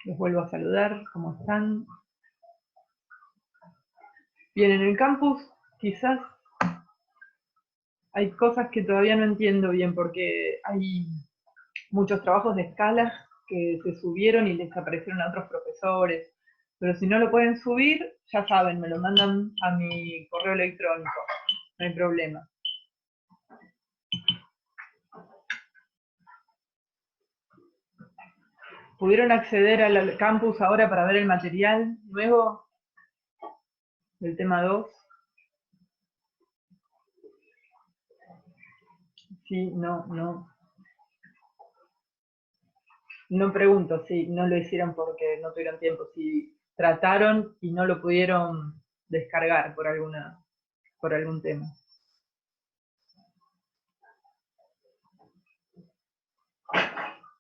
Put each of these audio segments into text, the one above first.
los vuelvo a saludar, ¿cómo están? Bien, en el campus quizás hay cosas que todavía no entiendo bien porque hay muchos trabajos de escala que se subieron y les aparecieron a otros profesores, pero si no lo pueden subir, ya saben, me lo mandan a mi correo electrónico, no hay problema. ¿Pudieron acceder al campus ahora para ver el material nuevo del tema 2? Sí, no. No pregunto si no lo hicieron porque no tuvieron tiempo, si trataron y no lo pudieron descargar por algún tema.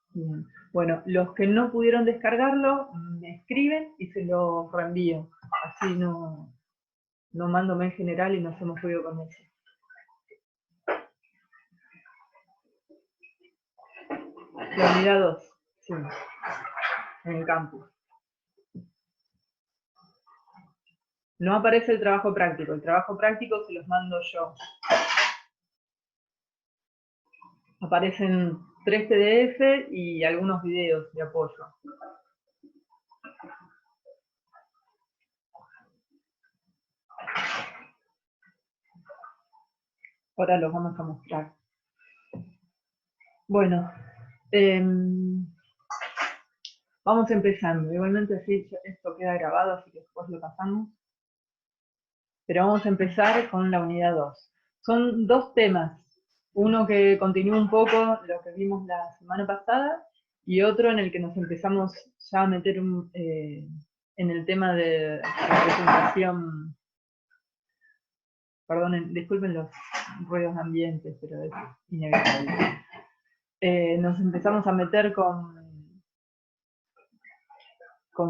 Bien. Bueno, los que no pudieron descargarlo, me escriben y se lo reenvío. Así no mando mail general y no hacemos ruido con eso. La unidad 2, sí, en el campus. No aparece el trabajo práctico se los mando yo. Aparecen 3 PDF y algunos videos de apoyo. Ahora los vamos a mostrar. Bueno, vamos empezando. Igualmente así esto queda grabado, así que después lo pasamos. Pero vamos a empezar con la unidad 2. Son 2 temas. Uno que continúa un poco lo que vimos la semana pasada y otro en el que nos empezamos ya a meter en el tema de representación. Perdonen, disculpen los ruidos ambientes, pero es inevitable. Nos empezamos a meter con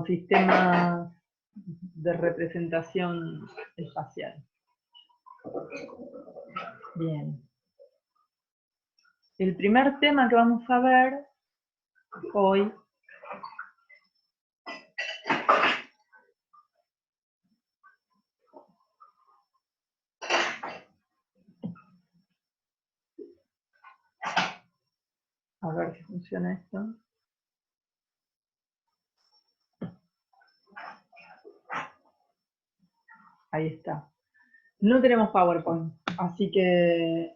sistemas de representación espacial. Bien. El primer tema que vamos a ver hoy a ver si funciona esto. Ahí está. No tenemos PowerPoint, así que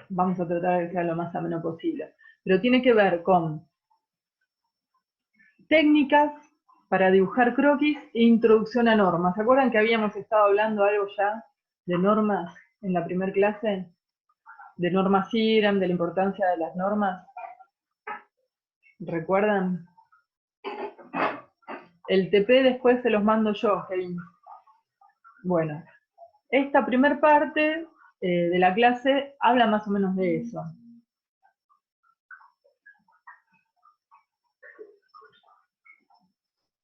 vamos a tratar de que sea lo más ameno posible. Pero tiene que ver con técnicas para dibujar croquis e introducción a normas. ¿Se acuerdan que habíamos estado hablando algo ya de normas en la primera clase? De normas IRAM, de la importancia de las normas. ¿Recuerdan? El TP después se los mando yo, Kevin. Bueno, esta primer parte de la clase habla más o menos de eso.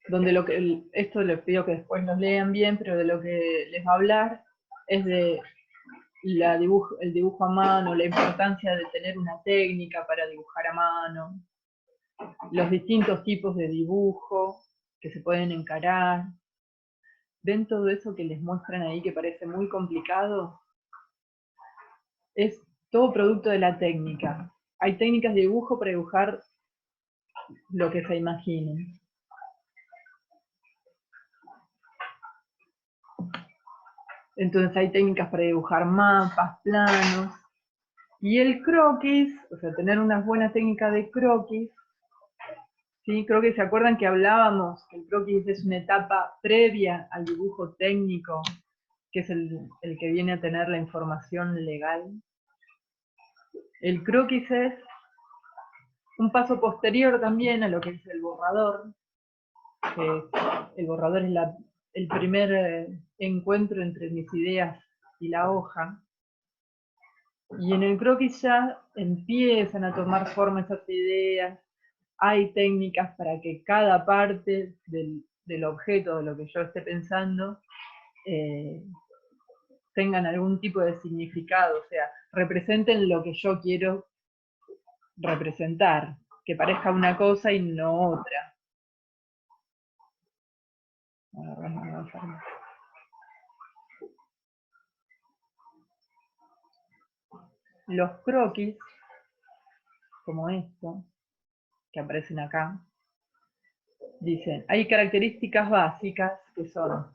Donde esto les pido que después los lean bien, pero de lo que les va a hablar es de el dibujo a mano, la importancia de tener una técnica para dibujar a mano, los distintos tipos de dibujo que se pueden encarar. ¿Ven todo eso que les muestran ahí que parece muy complicado? Es todo producto de la técnica. Hay técnicas de dibujo para dibujar lo que se imaginen. Entonces hay técnicas para dibujar mapas, planos. Y el croquis, o sea, tener una buena técnica de croquis, ¿sí? Creo que se acuerdan que hablábamos que el croquis es una etapa previa al dibujo técnico, que es el que viene a tener la información legal. El croquis es un paso posterior también a lo que es el borrador. El borrador es el primer encuentro entre mis ideas y la hoja. Y en el croquis ya empiezan a tomar forma esas ideas. Hay técnicas para que cada parte del objeto, de lo que yo esté pensando, tengan algún tipo de significado, o sea, representen lo que yo quiero representar, que parezca una cosa y no otra. Los croquis, como esto, que aparecen acá, dicen, hay características básicas que son,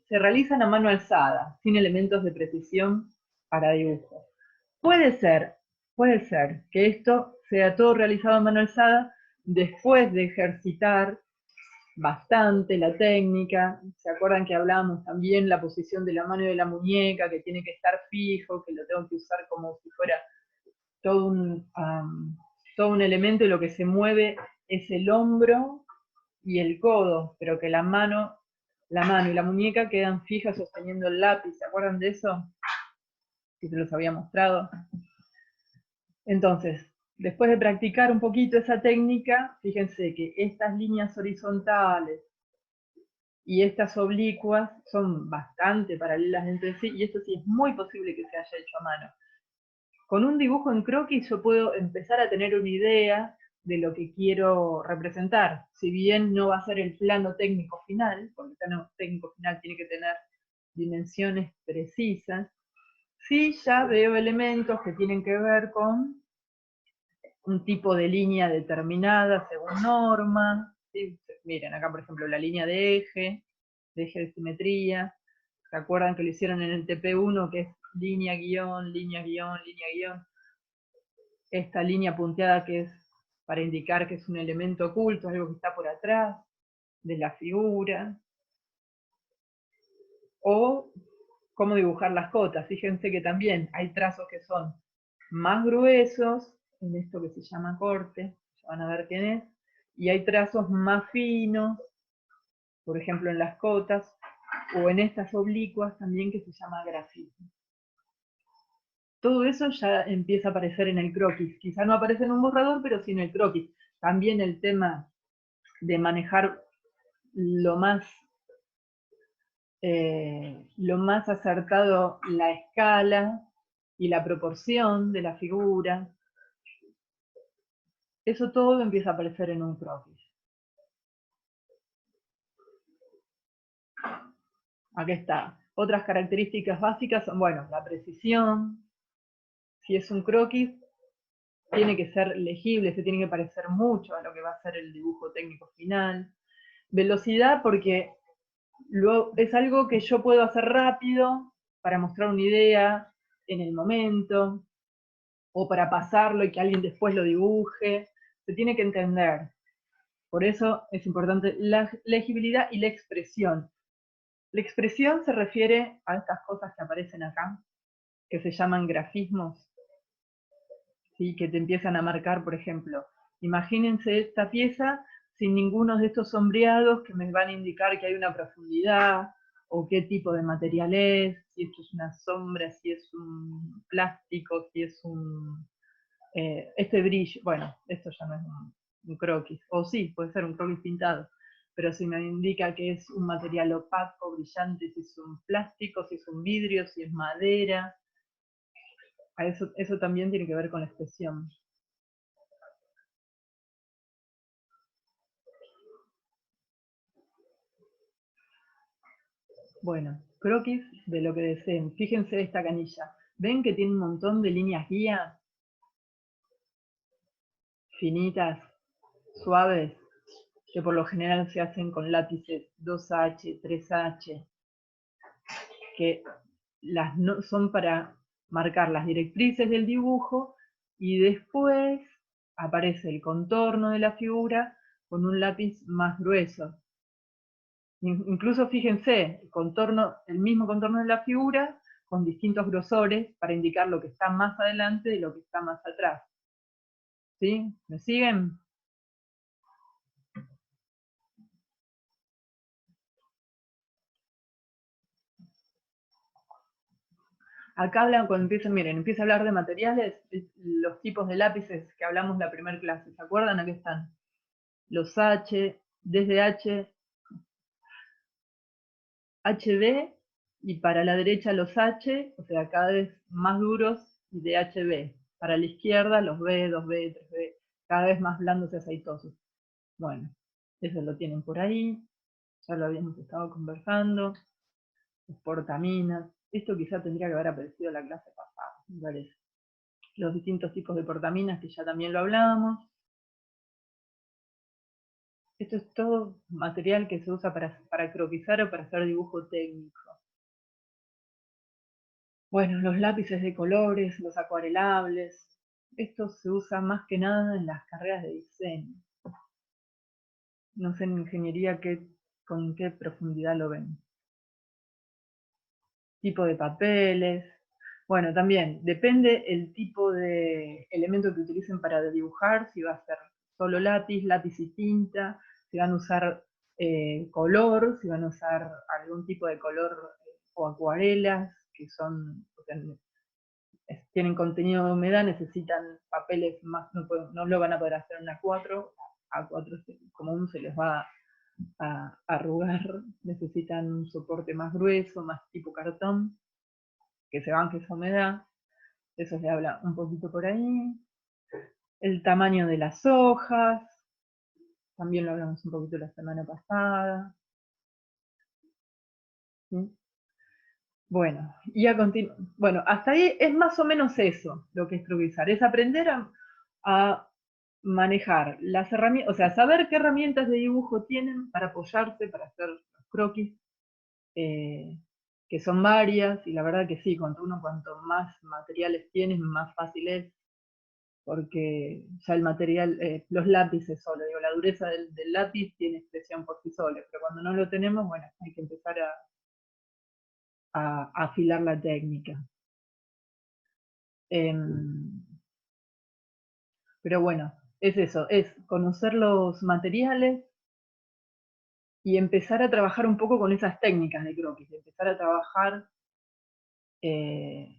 se realizan a mano alzada, sin elementos de precisión para dibujo. Puede ser que esto sea todo realizado a mano alzada después de ejercitar bastante la técnica. ¿Se acuerdan que hablábamos también la posición de la mano y de la muñeca, que tiene que estar fijo, que lo tengo que usar como si fuera todo un elemento y lo que se mueve es el hombro y el codo, pero que la mano y la muñeca quedan fijas sosteniendo el lápiz? ¿Se acuerdan de eso? Que se los había mostrado. Entonces, después de practicar un poquito esa técnica, fíjense que estas líneas horizontales y estas oblicuas son bastante paralelas entre sí, y esto sí es muy posible que se haya hecho a mano. Con un dibujo en croquis yo puedo empezar a tener una idea de lo que quiero representar. Si bien no va a ser el plano técnico final, porque el plano técnico final tiene que tener dimensiones precisas, sí ya veo elementos que tienen que ver con un tipo de línea determinada según norma. ¿Sí? Miren, acá por ejemplo la línea de eje de simetría. ¿Se acuerdan que lo hicieron en el TP1, que es línea, guión, línea, guión, línea, guión? Esta línea punteada que es para indicar que es un elemento oculto, algo que está por atrás de la figura. O cómo dibujar las cotas. Fíjense que también hay trazos que son más gruesos, en esto que se llama corte, ya van a ver quién es, y hay trazos más finos, por ejemplo en las cotas, o en estas oblicuas también que se llama grafismo. Todo eso ya empieza a aparecer en el croquis. Quizá no aparece en un borrador, pero sí en el croquis. También el tema de manejar lo más acertado la escala y la proporción de la figura. Eso todo empieza a aparecer en un croquis. Aquí está. Otras características básicas son, bueno, la precisión. Si es un croquis, tiene que ser legible, se tiene que parecer mucho a lo que va a ser el dibujo técnico final. Velocidad, porque es algo que yo puedo hacer rápido para mostrar una idea en el momento, o para pasarlo y que alguien después lo dibuje. Se tiene que entender. Por eso es importante la legibilidad y la expresión. La expresión se refiere a estas cosas que aparecen acá, que se llaman grafismos, ¿sí? Que te empiezan a marcar, por ejemplo, imagínense esta pieza sin ninguno de estos sombreados que me van a indicar que hay una profundidad, o qué tipo de material es, si esto es una sombra, si es un plástico, si es un... este brillo, bueno, esto ya no es un croquis, o sí, puede ser un croquis pintado, pero si me indica que es un material opaco, brillante, si es un plástico, si es un vidrio, si es madera, eso también tiene que ver con la expresión. Bueno, croquis de lo que deseen. Fíjense esta canilla. ¿Ven que tiene un montón de líneas guía? Finitas, suaves, que por lo general se hacen con lápices 2H, 3H, que son para marcar las directrices del dibujo, y después aparece el contorno de la figura con un lápiz más grueso. Incluso fíjense, el mismo contorno de la figura con distintos grosores para indicar lo que está más adelante y lo que está más atrás. ¿Sí? ¿Me siguen? Acá hablan, cuando empieza a hablar de materiales, los tipos de lápices que hablamos en la primera clase. ¿Se acuerdan? Aquí están. Los H, desde H, HB, y para la derecha los H, o sea, cada vez más duros, y de HB. Para la izquierda los B, 2B, 3B, cada vez más blandos y aceitosos. Bueno, eso lo tienen por ahí. ya lo habíamos estado conversando, los portaminas, esto quizá tendría que haber aparecido en la clase pasada, me parece. Los distintos tipos de portaminas, que ya también lo hablábamos. Esto es todo material que se usa para croquisar o para hacer dibujo técnico. Bueno, los lápices de colores, los acuarelables, esto se usa más que nada en las carreras de diseño. No sé en ingeniería con qué profundidad lo ven. Tipo de papeles. Bueno, también depende el tipo de elemento que utilicen para dibujar, si va a ser solo lápiz, lápiz y tinta, si van a usar color, si van a usar algún tipo de color o acuarelas, que son, o sea, tienen contenido de humedad, necesitan papeles más, no lo van a poder hacer en A4 como uno se les va a arrugar, necesitan un soporte más grueso, más tipo cartón, que se banque esa humedad, eso se habla un poquito por ahí. El tamaño de las hojas, también lo hablamos un poquito la semana pasada. ¿Sí? Bueno, bueno, hasta ahí es más o menos eso lo que es croquisar, es aprender a manejar las herramientas, o sea, saber qué herramientas de dibujo tienen para apoyarse, para hacer los croquis, que son varias, y la verdad que sí, cuanto más materiales tienes, más fácil es, porque ya el material, los lápices solo, digo, la dureza del lápiz tiene expresión por sí solo, pero cuando no lo tenemos, bueno, hay que empezar a afilar la técnica. Pero bueno, es eso, es conocer los materiales y empezar a trabajar un poco con esas técnicas de croquis, empezar a trabajar en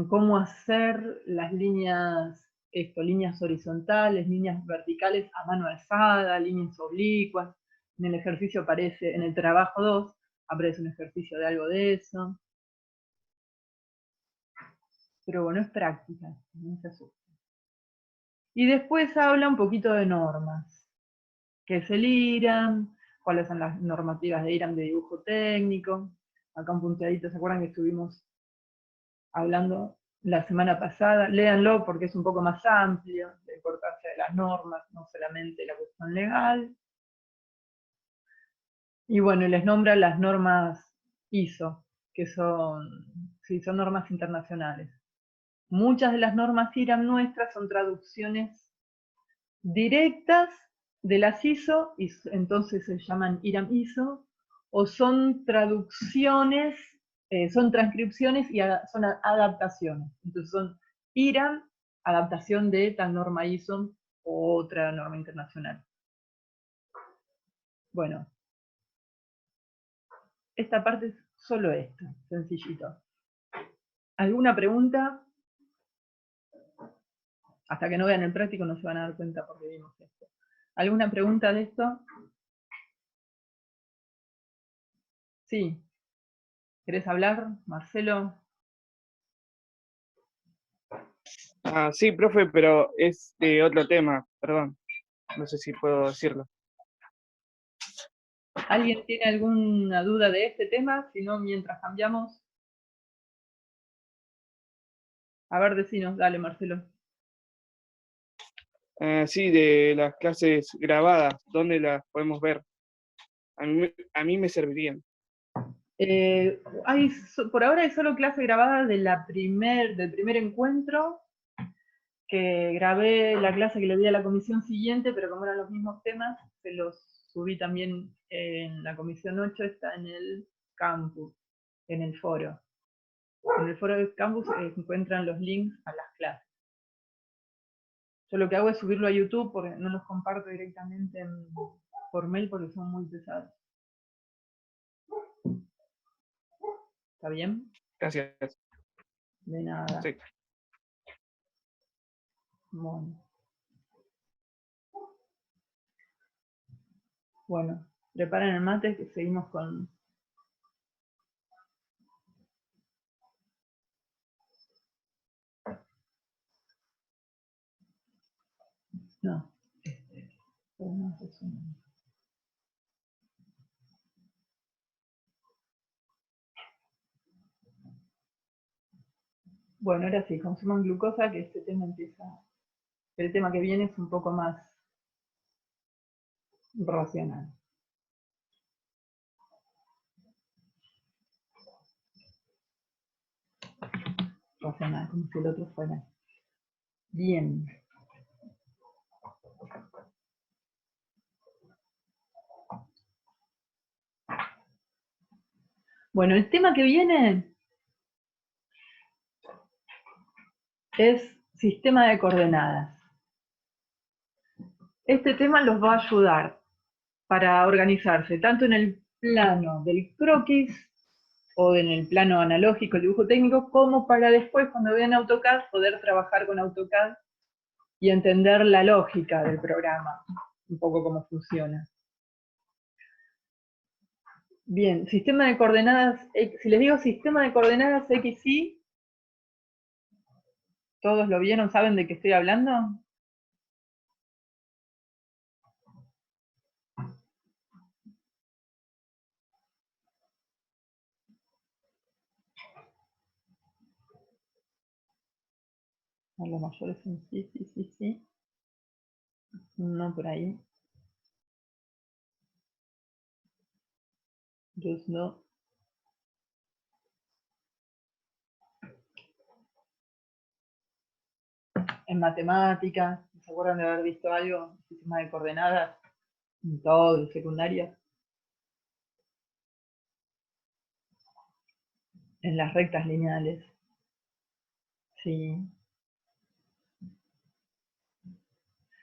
cómo hacer las líneas, líneas horizontales, líneas verticales a mano alzada, líneas oblicuas. En el ejercicio aparece, en el trabajo 2, aparece un ejercicio de algo de eso. Pero bueno, es práctica, no se asusten. Y después habla un poquito de normas, qué es el IRAM, cuáles son las normativas de IRAM de dibujo técnico. Acá un punteadito, ¿se acuerdan que estuvimos hablando la semana pasada? Léanlo porque es un poco más amplio, la importancia de las normas, no solamente la cuestión legal. Y bueno, les nombra las normas ISO, que son normas internacionales. Muchas de las normas IRAM nuestras son traducciones directas de las ISO, y entonces se llaman IRAM ISO, o son traducciones, son transcripciones y son adaptaciones. Entonces son IRAM, adaptación de tal norma ISO o otra norma internacional. Bueno, esta parte es solo esto, sencillito. ¿Alguna pregunta? Hasta que no vean el práctico no se van a dar cuenta porque vimos esto. ¿Alguna pregunta de esto? Sí. ¿Querés hablar, Marcelo? Sí, profe, pero es de otro tema, perdón. No sé si puedo decirlo. ¿Alguien tiene alguna duda de este tema? Si no, mientras cambiamos. A ver, decinos, dale, Marcelo. Sí, de las clases grabadas, ¿dónde las podemos ver? A mí me servirían. Por ahora hay solo clase grabada del primer encuentro, que grabé la clase que le di a la comisión siguiente, pero como eran los mismos temas, se los subí también en la comisión 8, está en el campus, en el foro. En el foro del campus se encuentran los links a las clases. Yo lo que hago es subirlo a YouTube porque no los comparto directamente por mail porque son muy pesados. ¿Está bien? Gracias. De nada. Sí. Bueno, preparen el mate que seguimos con... No, no es eso. Bueno, ahora sí, consuman glucosa, que este tema empieza, el tema que viene es un poco más racional. Racional, como si el otro fuera. Bien. Bueno, el tema que viene es sistema de coordenadas. Este tema los va a ayudar para organizarse tanto en el plano del croquis o en el plano analógico, el dibujo técnico, como para después, cuando vean AutoCAD, poder trabajar con AutoCAD y entender la lógica del programa, un poco cómo funciona. Bien, sistema de coordenadas, si les digo sistema de coordenadas X, Y, ¿todos lo vieron? ¿Saben de qué estoy hablando? A lo mayor es un sí, sí, sí, sí. No por ahí. Dos no. En matemáticas, ¿se acuerdan de haber visto algo? Sistema de coordenadas, en todo, de secundaria. En las rectas lineales. Sí.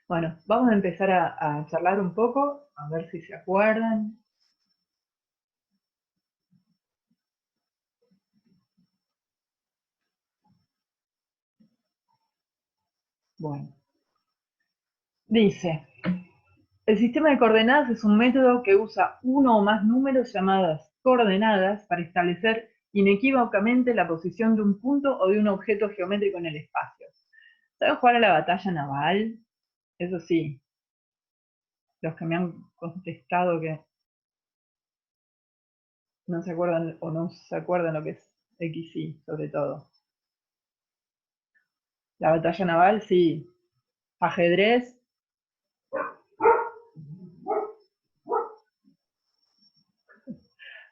Bueno, vamos a empezar a charlar un poco, a ver si se acuerdan. Bueno, dice, el sistema de coordenadas es un método que usa uno o más números llamadas coordenadas para establecer inequívocamente la posición de un punto o de un objeto geométrico en el espacio. ¿Saben jugar a la batalla naval? Eso sí, los que me han contestado que no se acuerdan o no se acuerdan lo que es XY, sobre todo. La batalla naval, sí. Ajedrez,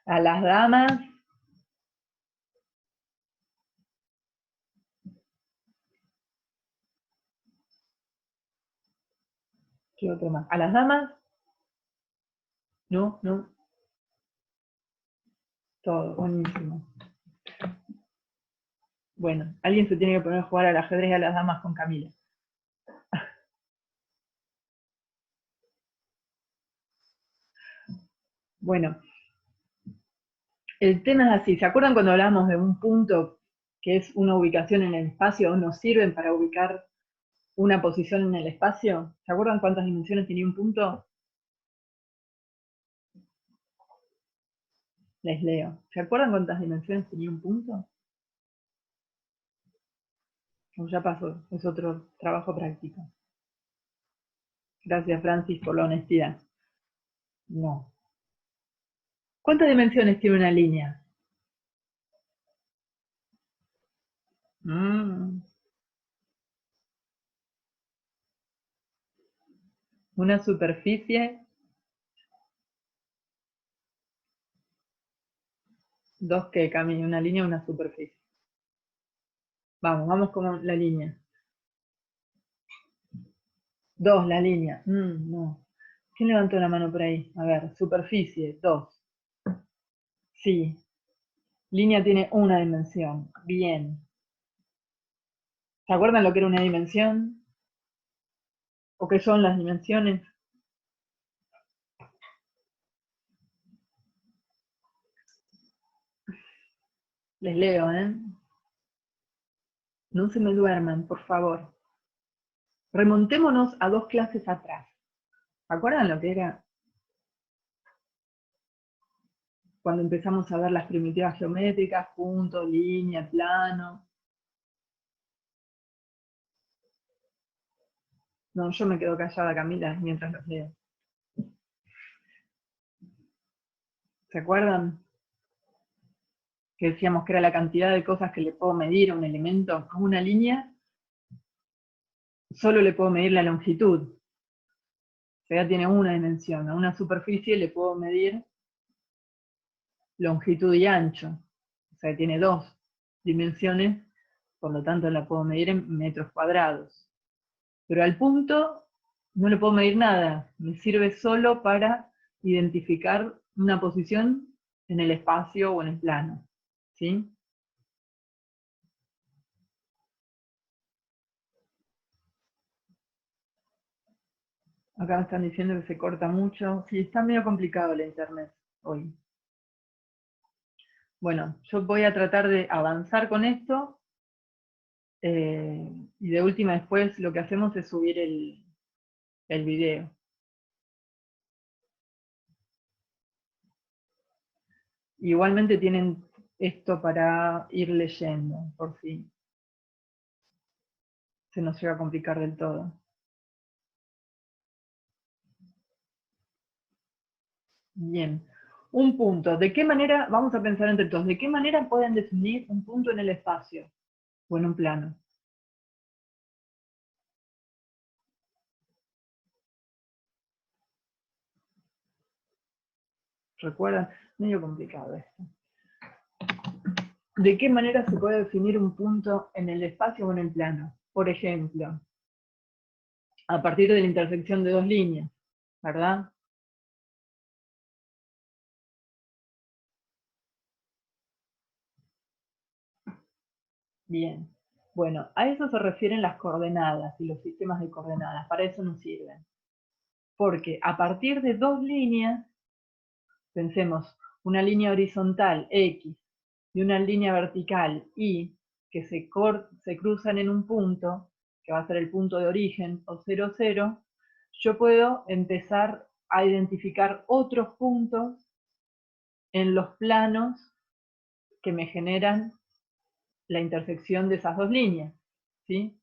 a las damas. ¿Qué otro más? A las damas, no, no. Todo, buenísimo. Bueno, alguien se tiene que poner a jugar al ajedrez y a las damas con Camila. Bueno, el tema es así. ¿Se acuerdan cuando hablamos de un punto que es una ubicación en el espacio o nos sirven para ubicar una posición en el espacio? ¿Se acuerdan cuántas dimensiones tenía un punto? Les leo. ¿Se acuerdan cuántas dimensiones tenía un punto? O ya pasó, es otro trabajo práctico. Gracias, Francis, por la honestidad. No. ¿Cuántas dimensiones tiene una línea? Una superficie. Dos que camine, una línea, una superficie. Vamos con la línea. Dos, la línea. No. ¿Quién levantó la mano por ahí? A ver, superficie, dos. Sí. Línea tiene una dimensión. Bien. ¿Se acuerdan lo que era una dimensión? ¿O qué son las dimensiones? Les leo, ¿eh? No se me duerman, por favor. Remontémonos a 2 clases atrás. ¿Se acuerdan lo que era cuando empezamos a ver las primitivas geométricas, punto, línea, plano? No, yo me quedo callada, Camila, mientras los leo. ¿Se acuerdan? que decíamos que era la cantidad de cosas que le puedo medir a un elemento, a una línea, solo le puedo medir la longitud. O sea, ya tiene una dimensión. A una superficie le puedo medir longitud y ancho. O sea, tiene dos dimensiones, por lo tanto la puedo medir en metros cuadrados. Pero al punto no le puedo medir nada. Me sirve solo para identificar una posición en el espacio o en el plano. ¿Sí? Acá me están diciendo que se corta mucho. Sí, está medio complicado la internet hoy. Bueno, yo voy a tratar de avanzar con esto. Y de última después lo que hacemos es subir el video. Igualmente tienen esto para ir leyendo, por si se nos llega a complicar del todo. Bien. Un punto. ¿De qué manera, vamos a pensar entre todos, de qué manera pueden definir un punto en el espacio o en un plano? ¿Recuerdan? Medio complicado esto. ¿De qué manera se puede definir un punto en el espacio o en el plano? Por ejemplo, a partir de la intersección de dos líneas, ¿verdad? Bien. Bueno, a eso se refieren las coordenadas y los sistemas de coordenadas. Para eso nos sirven. Porque a partir de dos líneas, pensemos, una línea horizontal X y una línea vertical Y, que se cruzan en un punto, que va a ser el punto de origen o 0, 0, yo puedo empezar a identificar otros puntos en los planos que me generan la intersección de esas dos líneas, ¿sí?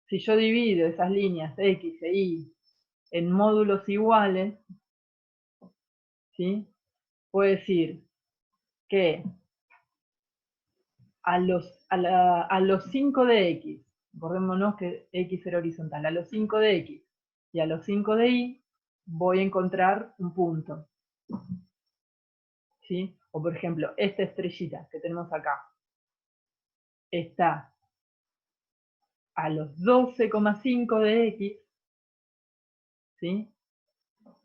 Si yo divido esas líneas X e Y en módulos iguales, ¿sí? Puedo decir que a los 5 de X, acordémonos que X era horizontal, a los 5 de X y a los 5 de Y voy a encontrar un punto, ¿sí? O por ejemplo, esta estrellita que tenemos acá está a los 12,5 de X, ¿sí?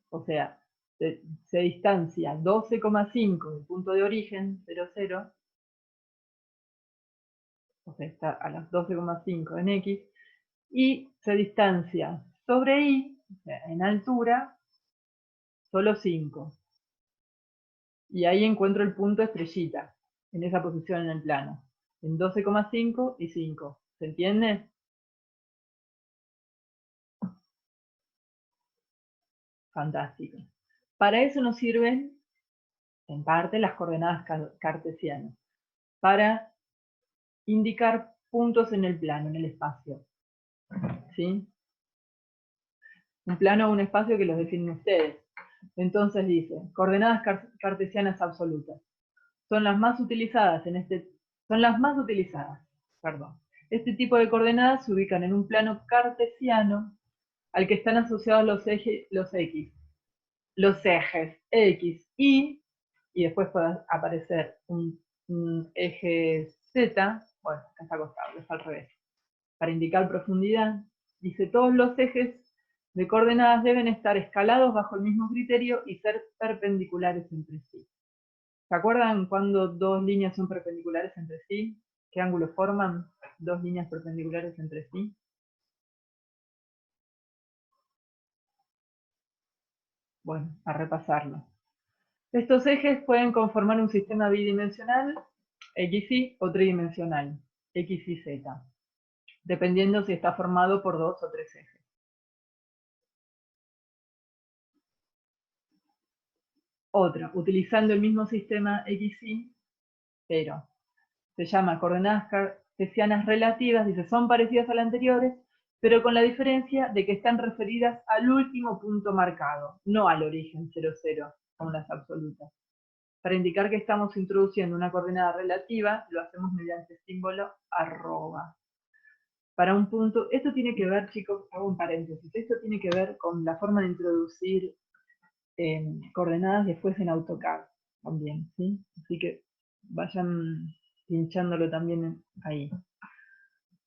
O sea, se distancia 12,5 del punto de origen, 0, 0, o sea, está a las 12,5 en X, y se distancia sobre Y, o sea, en altura, solo 5. Y ahí encuentro el punto estrellita, en esa posición en el plano, en 12,5 y 5. ¿Se entiende? Fantástico. Para eso nos sirven, en parte, las coordenadas cartesianas, para indicar puntos en el plano, en el espacio. ¿Sí? Un plano o un espacio que los definen ustedes. Entonces dice, coordenadas cartesianas absolutas. Son las más utilizadas perdón. Este tipo de coordenadas se ubican en un plano cartesiano al que están asociados los ejes X, y después puede aparecer un eje Z, bueno, acá está acostado, es al revés, para indicar profundidad. Dice, todos los ejes de coordenadas deben estar escalados bajo el mismo criterio y ser perpendiculares entre sí. ¿Se acuerdan cuando dos líneas son perpendiculares entre sí? ¿Qué ángulo forman dos líneas perpendiculares entre sí? Bueno, a repasarlo. Estos ejes pueden conformar un sistema bidimensional, XY, o tridimensional, X y Z, dependiendo si está formado por dos o tres ejes. Otra, utilizando el mismo sistema XY, pero se llama coordenadas cartesianas relativas, dice, son parecidas a las anteriores, pero con la diferencia de que están referidas al último punto marcado, no al origen 0, 0, como las absolutas. para indicar que estamos introduciendo una coordenada relativa, lo hacemos mediante el símbolo arroba. Para un punto, esto tiene que ver, chicos, hago un paréntesis, esto tiene que ver con la forma de introducir coordenadas después en AutoCAD también, ¿sí? Así que vayan pinchándolo también ahí.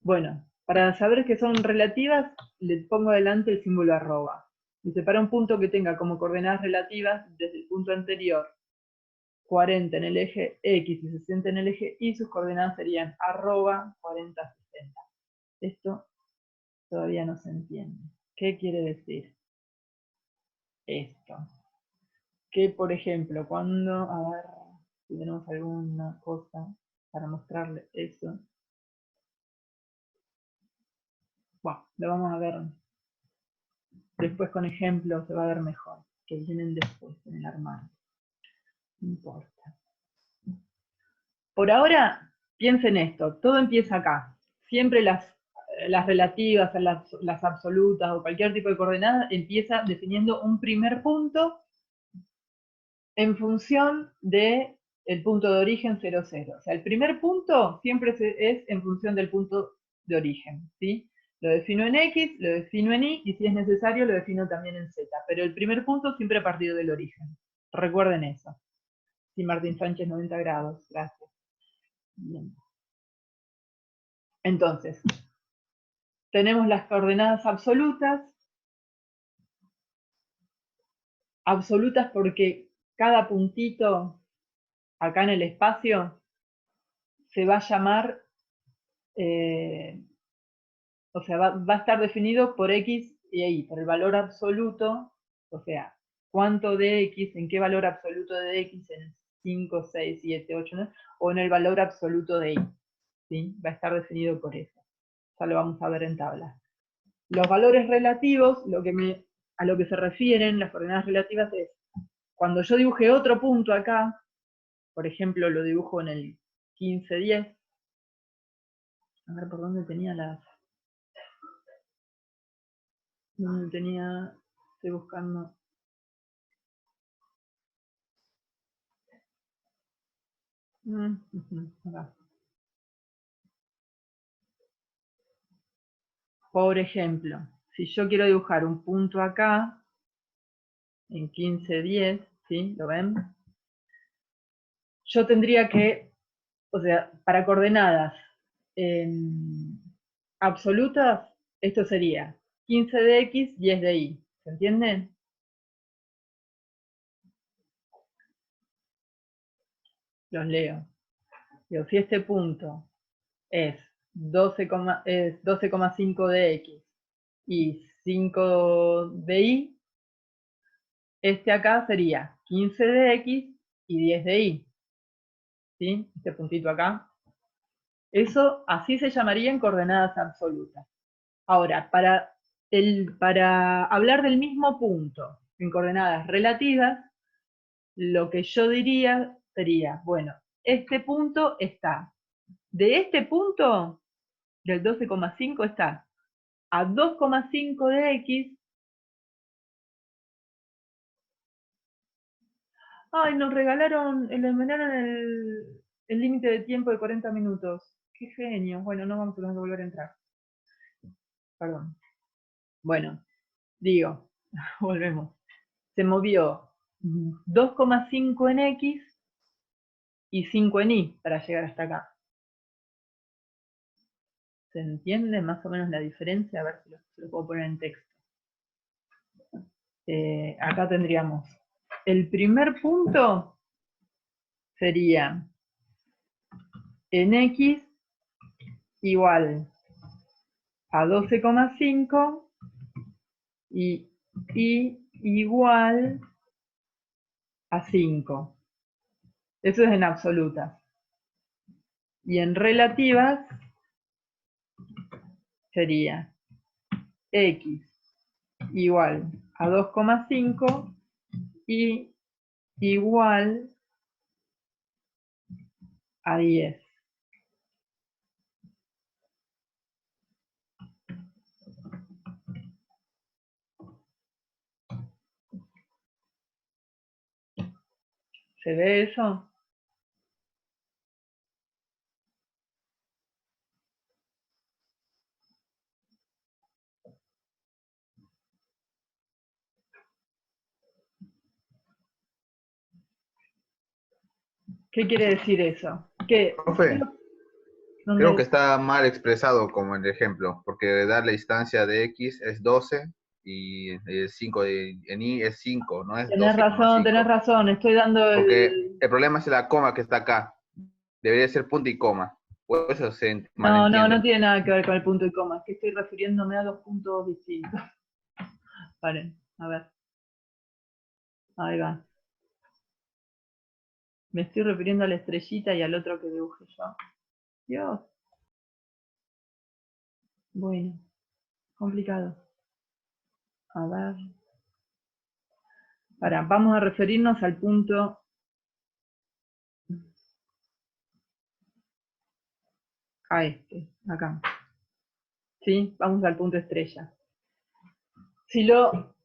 Bueno, para saber que son relativas, le pongo adelante el símbolo arroba. Dice, para un punto que tenga como coordenadas relativas, desde el punto anterior, 40 en el eje X y 60 en el eje Y, sus coordenadas serían arroba 40, 60. Esto todavía no se entiende. ¿Qué quiere decir esto? Que, por ejemplo, cuando, a ver, si tenemos alguna cosa para mostrarle eso. Bueno, lo vamos a ver después con ejemplos, se va a ver mejor, que vienen después en el armario. No importa. Por ahora, piensen esto, todo empieza acá. Siempre las relativas, las absolutas o cualquier tipo de coordenada empieza definiendo un primer punto en función del punto de origen 0, 0. O sea, el primer punto siempre es en función del punto de origen, ¿sí? Lo defino en X, lo defino en Y, y si es necesario lo defino también en Z. Pero el primer punto siempre a partir del origen. Recuerden eso. Sí, Martín Sánchez, 90 grados. Gracias. Bien. Entonces, tenemos las coordenadas absolutas. Absolutas porque cada puntito acá en el espacio se va a llamar, o sea, va a estar definido por X y Y, por el valor absoluto, o sea, cuánto de X, en qué valor absoluto de X, en 5, 6, 7, 8, 9, o en el valor absoluto de Y, ¿sí? Va a estar definido por eso. Ya lo vamos a ver en tabla. Los valores relativos, a lo que se refieren las coordenadas relativas es, cuando yo dibuje otro punto acá, por ejemplo, lo dibujo en el 15, 10, a ver por dónde tenía las... ¿Dónde tenía? Estoy buscando. Acá. Por ejemplo, si yo quiero dibujar un punto acá, en 15, 10, ¿sí? ¿Lo ven? Yo tendría que, o sea, para coordenadas absolutas, esto sería 15 de X, 10 de Y. ¿Se entienden? Los leo. Digo, si este punto es 12,5 de X y 5 de Y, este acá sería 15 de X y 10 de Y. ¿Sí? Este puntito acá. Eso así se llamarían coordenadas absolutas. Ahora, para hablar del mismo punto en coordenadas relativas, lo que yo diría sería, bueno, este punto está, de este punto, del 12,5 está a 2,5 de X. Ay, nos eliminaron el límite de tiempo de 40 minutos. Qué genio. Bueno, no vamos a tener que volver a entrar. Perdón. Bueno, digo, volvemos. Se movió 2,5 en X y 5 en Y para llegar hasta acá. ¿Se entiende más o menos la diferencia? A ver si lo puedo poner en texto. Acá tendríamos el primer punto sería en X igual a 12,5 y igual a 5. Eso es en absolutas. Y en relativas sería X igual a 2,5 y igual a 10. ¿Se ve eso? ¿Qué quiere decir eso? ¿Qué? Profe, creo que ¿Dónde? está mal expresado como el ejemplo, porque dar la instancia de X es 12 y el 5 en Y es 5, no es Tenés 12,5. razón, estoy dando Porque el... el problema es la coma que está acá. Debería ser punto y coma. Por eso se No, no, no malentiende. tiene nada que ver con el punto y coma, es que estoy refiriéndome a dos puntos distintos. Paren, a ver. Ahí va. Me estoy refiriendo a la estrellita y al otro que dibujé yo. Dios. Bueno, complicado. A ver. Vamos a referirnos al punto... A este, acá. ¿Sí? Vamos al punto estrella. Si lo...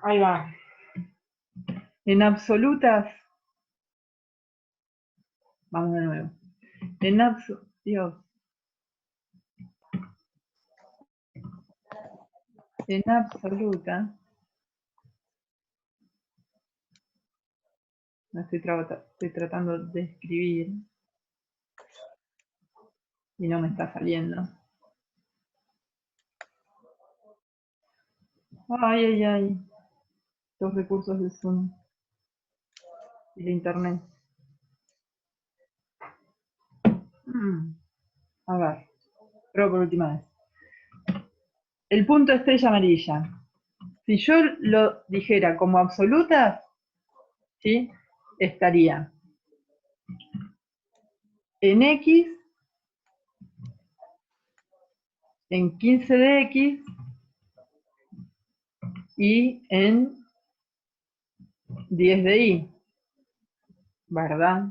Ahí va. En absolutas... Vamos de nuevo. Dios. En absoluta... No estoy tratando de escribir y no me está saliendo. Ay, ay, ay. Los recursos de Zoom y de Internet. A ver, pero por última vez. El punto estrella amarilla. Si yo lo dijera como absolutas, ¿sí? Estaría en X, en 15 de X y en 10 de Y, ¿verdad?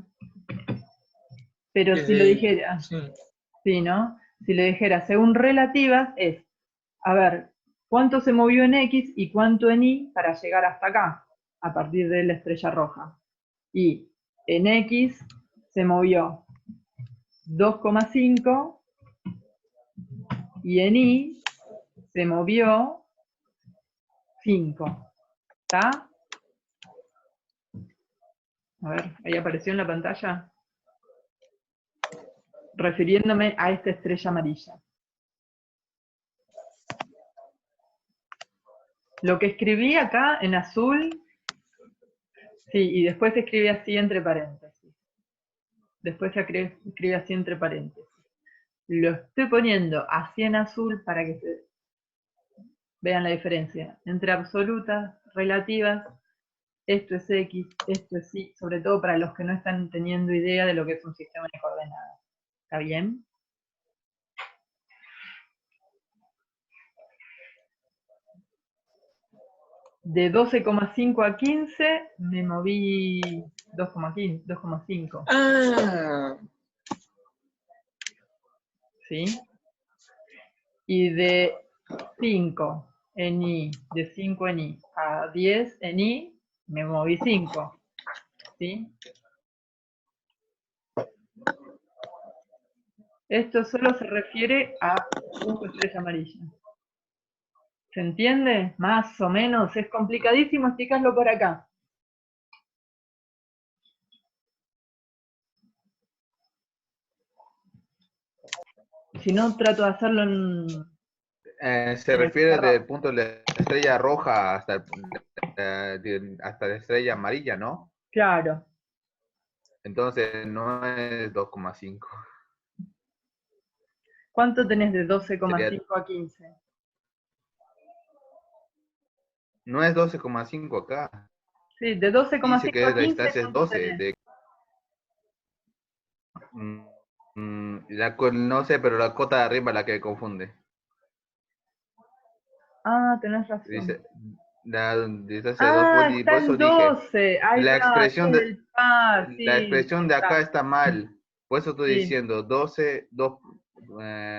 Pero si lo dijera, sí, ¿no? Si lo dijera según relativas, es, a ver, ¿cuánto se movió en X y cuánto en Y para llegar hasta acá, a partir de la estrella roja? Y en X se movió 2,5 y en Y se movió 5. ¿Está? A ver, ahí apareció en la pantalla. Refiriéndome a esta estrella amarilla. Lo que escribí acá en azul, sí, y después se escribe así entre paréntesis. Después se escribe así entre paréntesis. Lo estoy poniendo así en azul para que se vean la diferencia entre absolutas, relativas. Esto es X, esto es Y, sobre todo para los que no están teniendo idea de lo que es un sistema de coordenadas. ¿Está bien? De 12,5 a 15 me moví 2,15, 2,5. Ah, ¿Sí? Y de 5 en Y, de 5 en Y a 10 en Y, me moví 5. ¿Sí? Esto solo se refiere a punto estrella amarilla. ¿Se entiende? Más o menos. Es complicadísimo explicarlo por acá. Si no, trato de hacerlo Se en el refiere del pizarrón. punto de la estrella roja hasta la estrella amarilla, ¿no? Claro. Entonces no es 2,5. ¿Cuánto tenés de Sería, 12,5 a 15? no es 12,5 acá. Sí, de Dice 12,5 que a la 15, distancia es ¿cuánto 12. tenés? Mm, no sé, pero la cota de arriba es la que confunde. Ah, tenés razón. Dice, la distancia de 2 Ah, y está por en eso dije, 12. Ahí la va, este expresión es de, el par. la Sí, expresión de acá está. está mal. Por eso estoy Sí, diciendo 12, 2,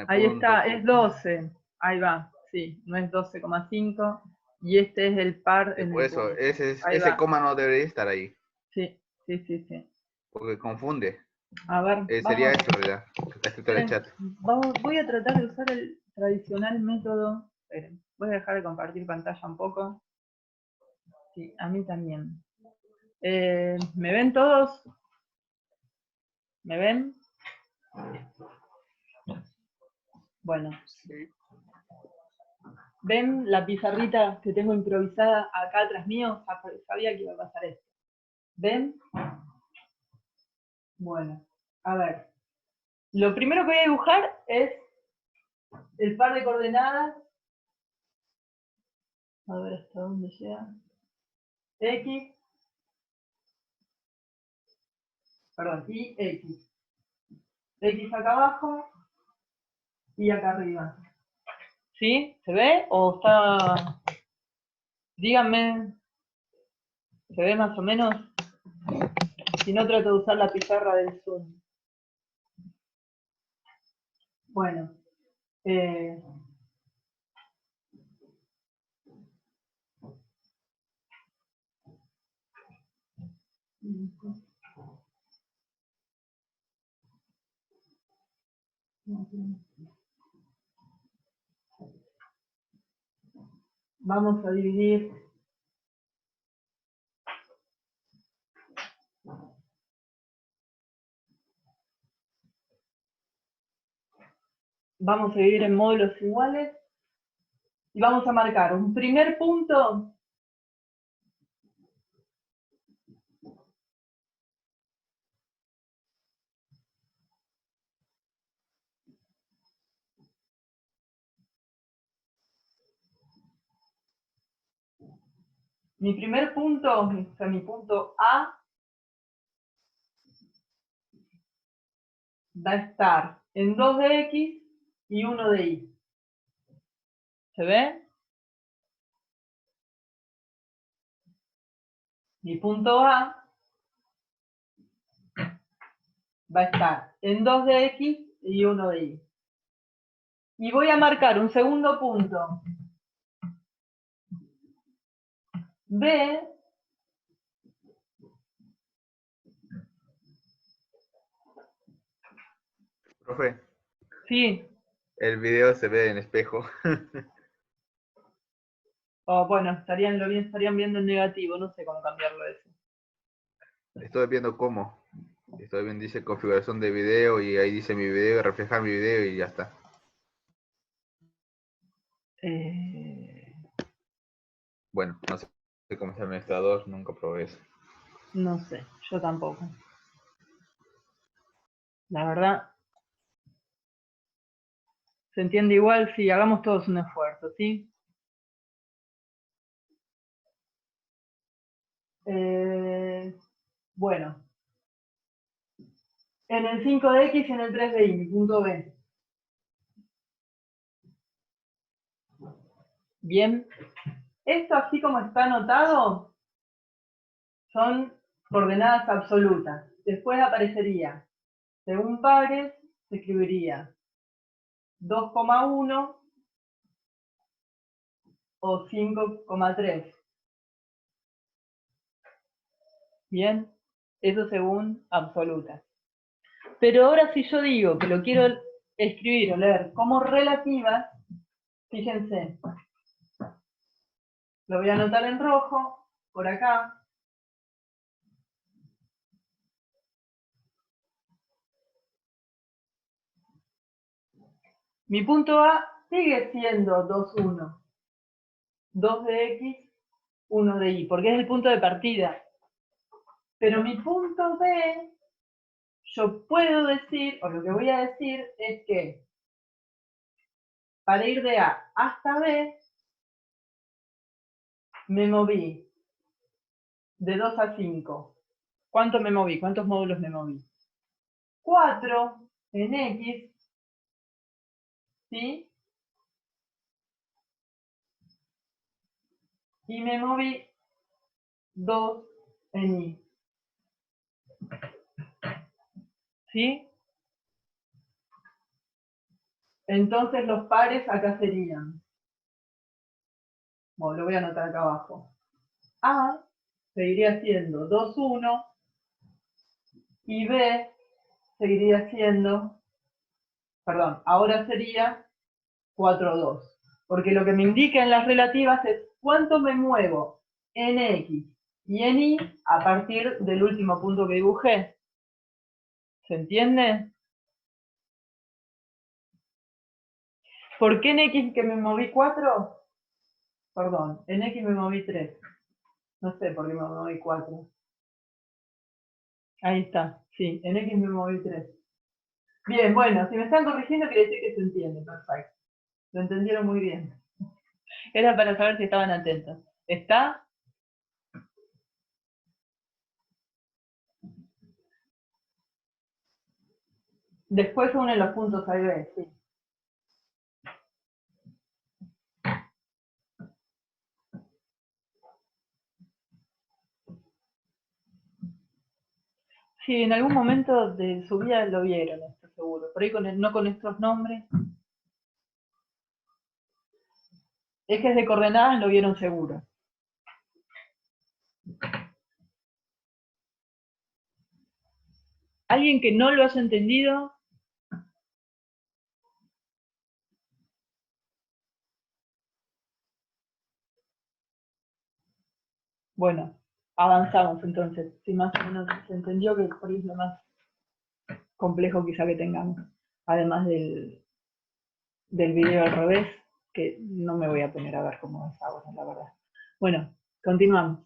ahí está, es 12. Ahí va, sí, no es 12,5. Y este es el par en por el eso, punto. Ahí ese va, coma no debería estar ahí. sí. Sí, sí, sí. Porque confunde. A ver, Sería vamos. esto, en realidad, que está escrito en el chat. Voy a tratar de usar el tradicional método. Esperen, voy a dejar de compartir pantalla un poco. Sí, a mí también. ¿Me ven todos? ¿Me ven? Bueno. Sí. ¿Ven la pizarrita que tengo improvisada acá atrás mío? Sabía que iba a pasar esto. ¿Ven? Bueno, a ver. Lo primero que voy a dibujar es el par de coordenadas. A ver hasta dónde llega. X. Perdón, y X. X acá abajo y acá arriba. ¿Sí? ¿Se ve? ¿O está...? Díganme. ¿Se ve más o menos? Si no, trato de usar la pizarra del Zoom. Bueno. Vamos a dividir en módulos iguales y vamos a marcar un primer punto . Mi primer punto, o sea, mi punto A, va a estar en 2 de X y 1 de Y. ¿Se ve? Mi punto A va a estar en 2 de X y 1 de Y. Y voy a marcar un segundo punto B. Profe, Sí. el video se ve en espejo. O bueno, estarían viendo en negativo, no sé cómo cambiarlo eso. Estoy viendo cómo. Estoy viendo, dice configuración de video y ahí dice mi video, reflejar mi video y ya está. Bueno, no sé cómo es el administrador, nunca probé eso. No sé, yo tampoco. La verdad, se entiende igual si hagamos todos un esfuerzo, ¿sí? Bueno, en el 5 de X y en el 3 de Y, mi punto B. Bien, esto así como está anotado, son coordenadas absolutas. Después aparecería, según pares, se escribiría 2,1 o 5,3. Bien, eso según absolutas. Pero ahora si yo digo que lo quiero escribir o leer como relativas, fíjense, lo voy a anotar en rojo, por acá. Mi punto A sigue siendo 2,1. 2 de X, 1 de Y, porque es el punto de partida. Pero mi punto B, yo puedo decir, o lo que voy a decir es que para ir de A hasta B, me moví de 2 a 5. ¿Cuánto me moví? ¿Cuántos módulos me moví? 4 en X, ¿sí? Y me moví 2 en Y, ¿sí? Entonces los pares acá serían, bueno, lo voy a anotar acá abajo. A seguiría siendo 2,1 y B seguiría siendo, perdón, ahora sería 4, 2. Porque lo que me indica en las relativas es cuánto me muevo en X y en Y a partir del último punto que dibujé. ¿Se entiende? ¿Por qué en X que me moví 4? Perdón, en X me moví 3. No sé por qué me moví 4. Ahí está, sí, en X me moví 3. Bien, bueno, si me están corrigiendo quiere decir que se entiende, perfecto. Lo entendieron muy bien. Era para saber si estaban atentos. ¿Está? Después unen los puntos A y B, sí. Sí, en algún momento de su vida lo vieron, estoy seguro. Por ahí no con estos nombres. Ejes de coordenadas lo vieron seguro. ¿Alguien que no lo haya entendido? Bueno, avanzamos entonces. Si más o menos se entendió, que por ahí es lo más complejo quizá que tengamos. Además del video al revés, que no me voy a poner a ver cómo es ahora, la verdad. Bueno, continuamos.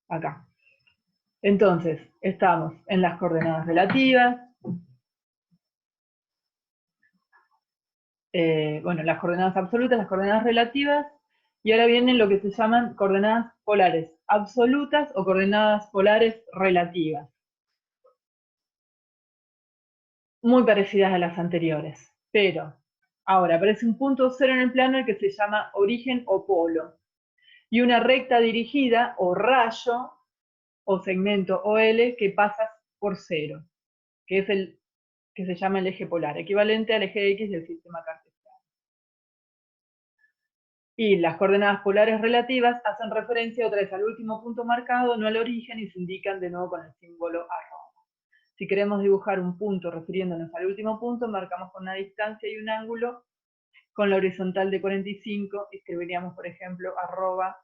Acá. Entonces, estamos en las coordenadas relativas. Bueno, las coordenadas absolutas, las coordenadas relativas, y ahora vienen lo que se llaman coordenadas polares absolutas o coordenadas polares relativas. Muy parecidas a las anteriores, pero ahora aparece un punto cero en el plano el que se llama origen o polo, y una recta dirigida o rayo o segmento OL que pasa por cero, que es el que se llama el eje polar, equivalente al eje X del sistema cartesiano. Y las coordenadas polares relativas hacen referencia otra vez al último punto marcado, no al origen, y se indican de nuevo con el símbolo arroba. Si queremos dibujar un punto refiriéndonos al último punto, marcamos con una distancia y un ángulo con la horizontal de 45, y escribiríamos, por ejemplo, arroba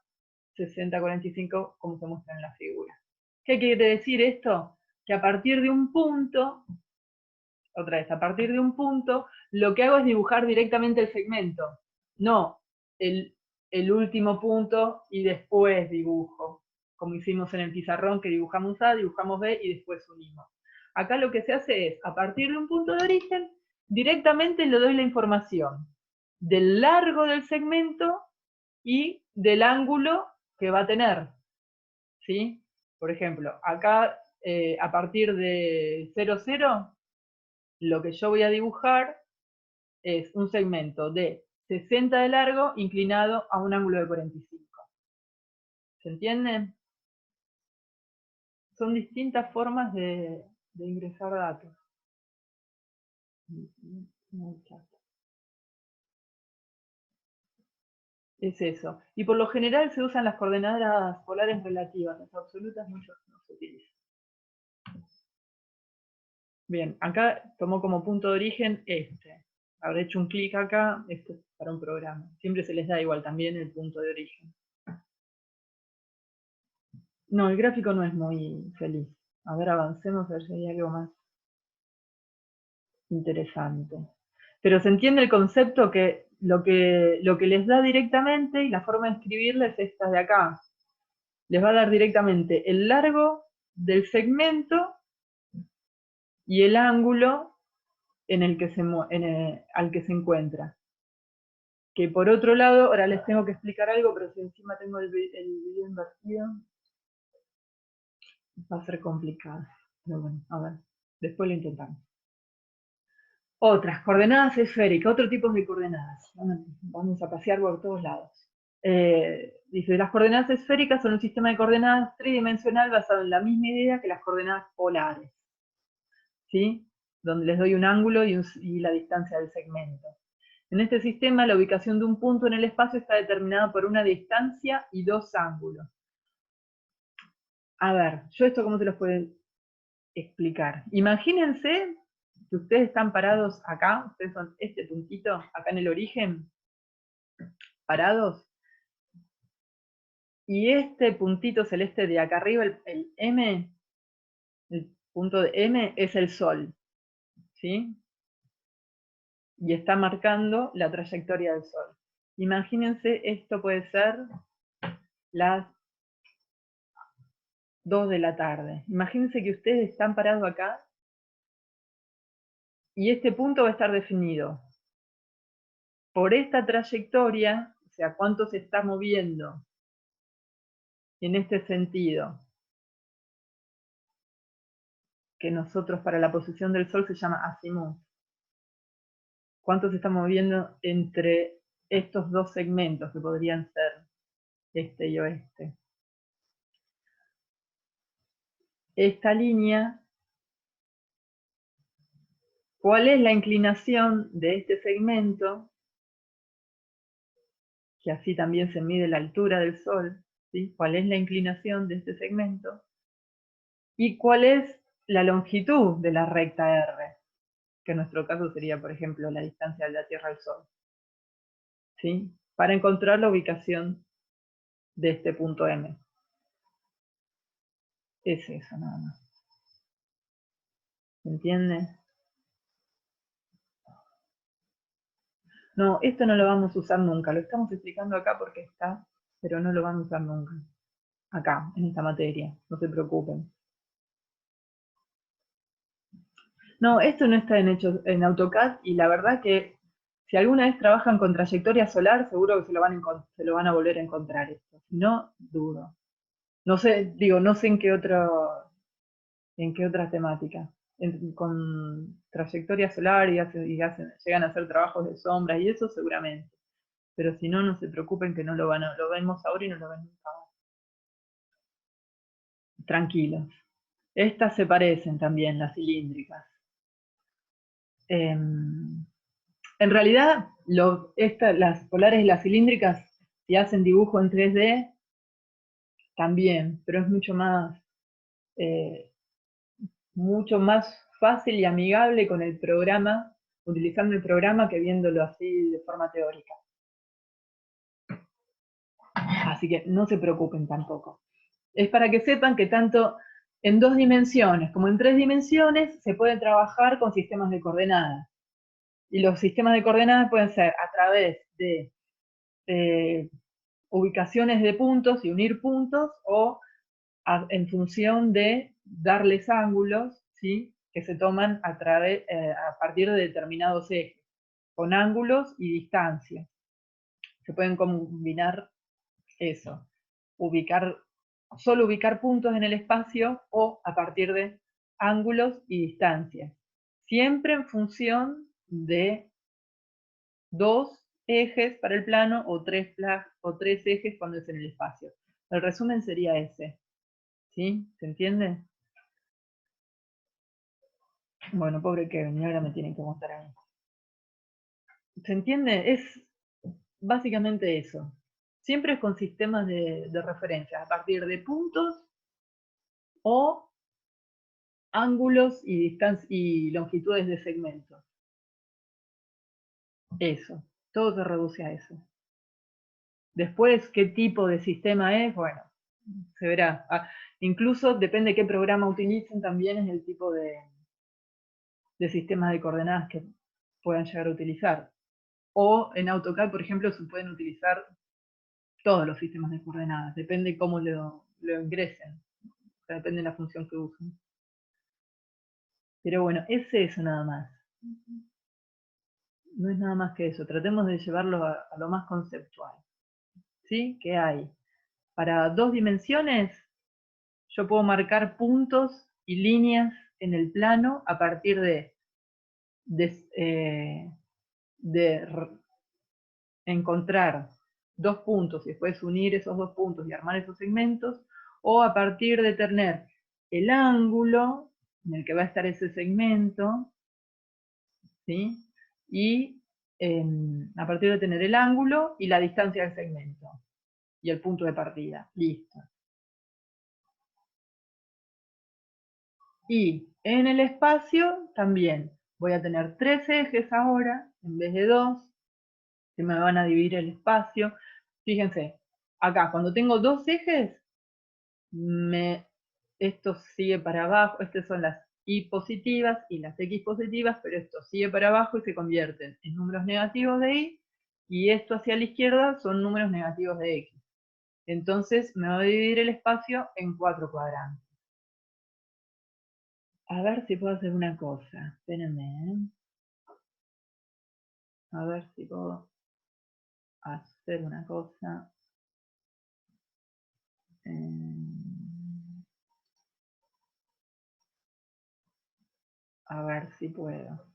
6045, como se muestra en la figura. ¿Qué quiere decir esto? Que a partir de un punto, otra vez, a partir de un punto, lo que hago es dibujar directamente el segmento, no el último punto y después dibujo, como hicimos en el pizarrón, que dibujamos A, dibujamos B y después unimos. Acá lo que se hace es, a partir de un punto de origen, directamente le doy la información del largo del segmento y del ángulo que va a tener, ¿sí? Por ejemplo, acá a partir de 0, 0, lo que yo voy a dibujar es un segmento de 60 de largo inclinado a un ángulo de 45. ¿Se entiende? Son distintas formas de ingresar datos. Es eso. Y por lo general se usan las coordenadas polares relativas, las absolutas no se utilizan. Bien, acá tomó como punto de origen este. Habré hecho un clic acá, esto es para un programa. Siempre se les da igual también el punto de origen. No, el gráfico no es muy feliz. A ver, avancemos a ver si hay algo más interesante. Pero se entiende el concepto que lo que les da directamente, y la forma de escribirles es esta de acá. Les va a dar directamente el largo del segmento y el ángulo en el que al que se encuentra. Que por otro lado, ahora les tengo que explicar algo, pero si encima tengo el video invertido, va a ser complicado. Pero bueno, a ver, después lo intentamos. Otras, coordenadas esféricas, otro tipo de coordenadas. Vamos a pasear por todos lados. Dice, las coordenadas esféricas son un sistema de coordenadas tridimensional basado en la misma idea que las coordenadas polares, ¿sí? Donde les doy un ángulo y la distancia del segmento. En este sistema, la ubicación de un punto en el espacio está determinada por una distancia y dos ángulos. A ver, yo esto cómo se los puedo explicar. Imagínense que ustedes están parados acá, ustedes son este puntito, acá en el origen, parados, y este puntito celeste de acá arriba, el M, el punto de M es el Sol, ¿sí? Y está marcando la trayectoria del Sol. Imagínense, esto puede ser las 2 de la tarde. Imagínense que ustedes están parados acá y este punto va a estar definido por esta trayectoria, o sea, cuánto se está moviendo en este sentido, que nosotros para la posición del Sol se llama azimut. Cuánto se está moviendo entre estos dos segmentos que podrían ser este y oeste. Esta línea, ¿cuál es la inclinación de este segmento? Que así también se mide la altura del Sol, ¿sí? ¿Cuál es la inclinación de este segmento? ¿Y cuál es la longitud de la recta R? Que en nuestro caso sería, por ejemplo, la distancia de la Tierra al Sol, ¿sí? Para encontrar la ubicación de este punto M. Es eso, nada más. ¿Se entiende? No, esto no lo vamos a usar nunca. Lo estamos explicando acá porque está, pero no lo van a usar nunca. Acá, en esta materia. No se preocupen. No, esto no está en AutoCAD y la verdad que si alguna vez trabajan con trayectoria solar, seguro que se lo van a volver a encontrar esto. Si no, dudo. No sé, digo, no sé en qué otra temática. Con trayectoria solar llegan a hacer trabajos de sombras y eso seguramente. Pero si no, no se preocupen que no lo vemos ahora y no lo ven nunca más. Tranquilos. Estas se parecen también, las cilíndricas. En realidad, las polares y las cilíndricas, si hacen dibujo en 3D, también, pero es mucho más fácil y amigable con el programa, utilizando el programa que viéndolo así de forma teórica. Así que no se preocupen tampoco. Es para que sepan que tanto en 2 dimensiones como en 3 dimensiones se puede trabajar con sistemas de coordenadas. Y los sistemas de coordenadas pueden ser a través de ubicaciones de puntos y unir puntos, o en función de darles ángulos, ¿sí? Que se toman a partir de determinados ejes, con ángulos y distancias. Se pueden combinar eso, solo ubicar puntos en el espacio o a partir de ángulos y distancias. Siempre en función de 2 ejes para el plano o 3 ejes cuando es en el espacio. El resumen sería ese. ¿Sí? ¿Se entiende? Bueno, pobre Kevin, ahora me tienen que mostrar a mí. ¿Se entiende? Es básicamente eso. Siempre es con sistemas de referencia, a partir de puntos o ángulos y longitudes de segmentos. Eso, todo se reduce a eso. Después, ¿qué tipo de sistema es? Bueno, se verá. Incluso depende de qué programa utilicen, también es el tipo de sistemas de coordenadas que puedan llegar a utilizar. O en AutoCAD, por ejemplo, se pueden utilizar todos los sistemas de coordenadas, depende cómo lo ingresen, o sea, depende de la función que usen. Pero bueno, es eso nada más. No es nada más que eso, tratemos de llevarlo a lo más conceptual. ¿Sí? ¿Qué hay? Para 2 dimensiones, yo puedo marcar puntos y líneas en el plano a partir de encontrar 2 puntos y después unir esos 2 puntos y armar esos segmentos, o a partir de tener el ángulo en el que va a estar ese segmento, ¿sí? Y a partir de tener el ángulo y la distancia del segmento y el punto de partida. Listo. Y en el espacio también voy a tener 3 ejes ahora, en vez de 2, que me van a dividir el espacio. Fíjense, acá cuando tengo 2 ejes, esto sigue para abajo, estas son las y positivas y las x positivas, pero esto sigue para abajo y se convierten en números negativos de y esto hacia la izquierda son números negativos de x. Entonces me va a dividir el espacio en 4 cuadrantes. A ver si puedo hacer una cosa. Espérenme. A ver si puedo hacer una cosa. A ver si puedo.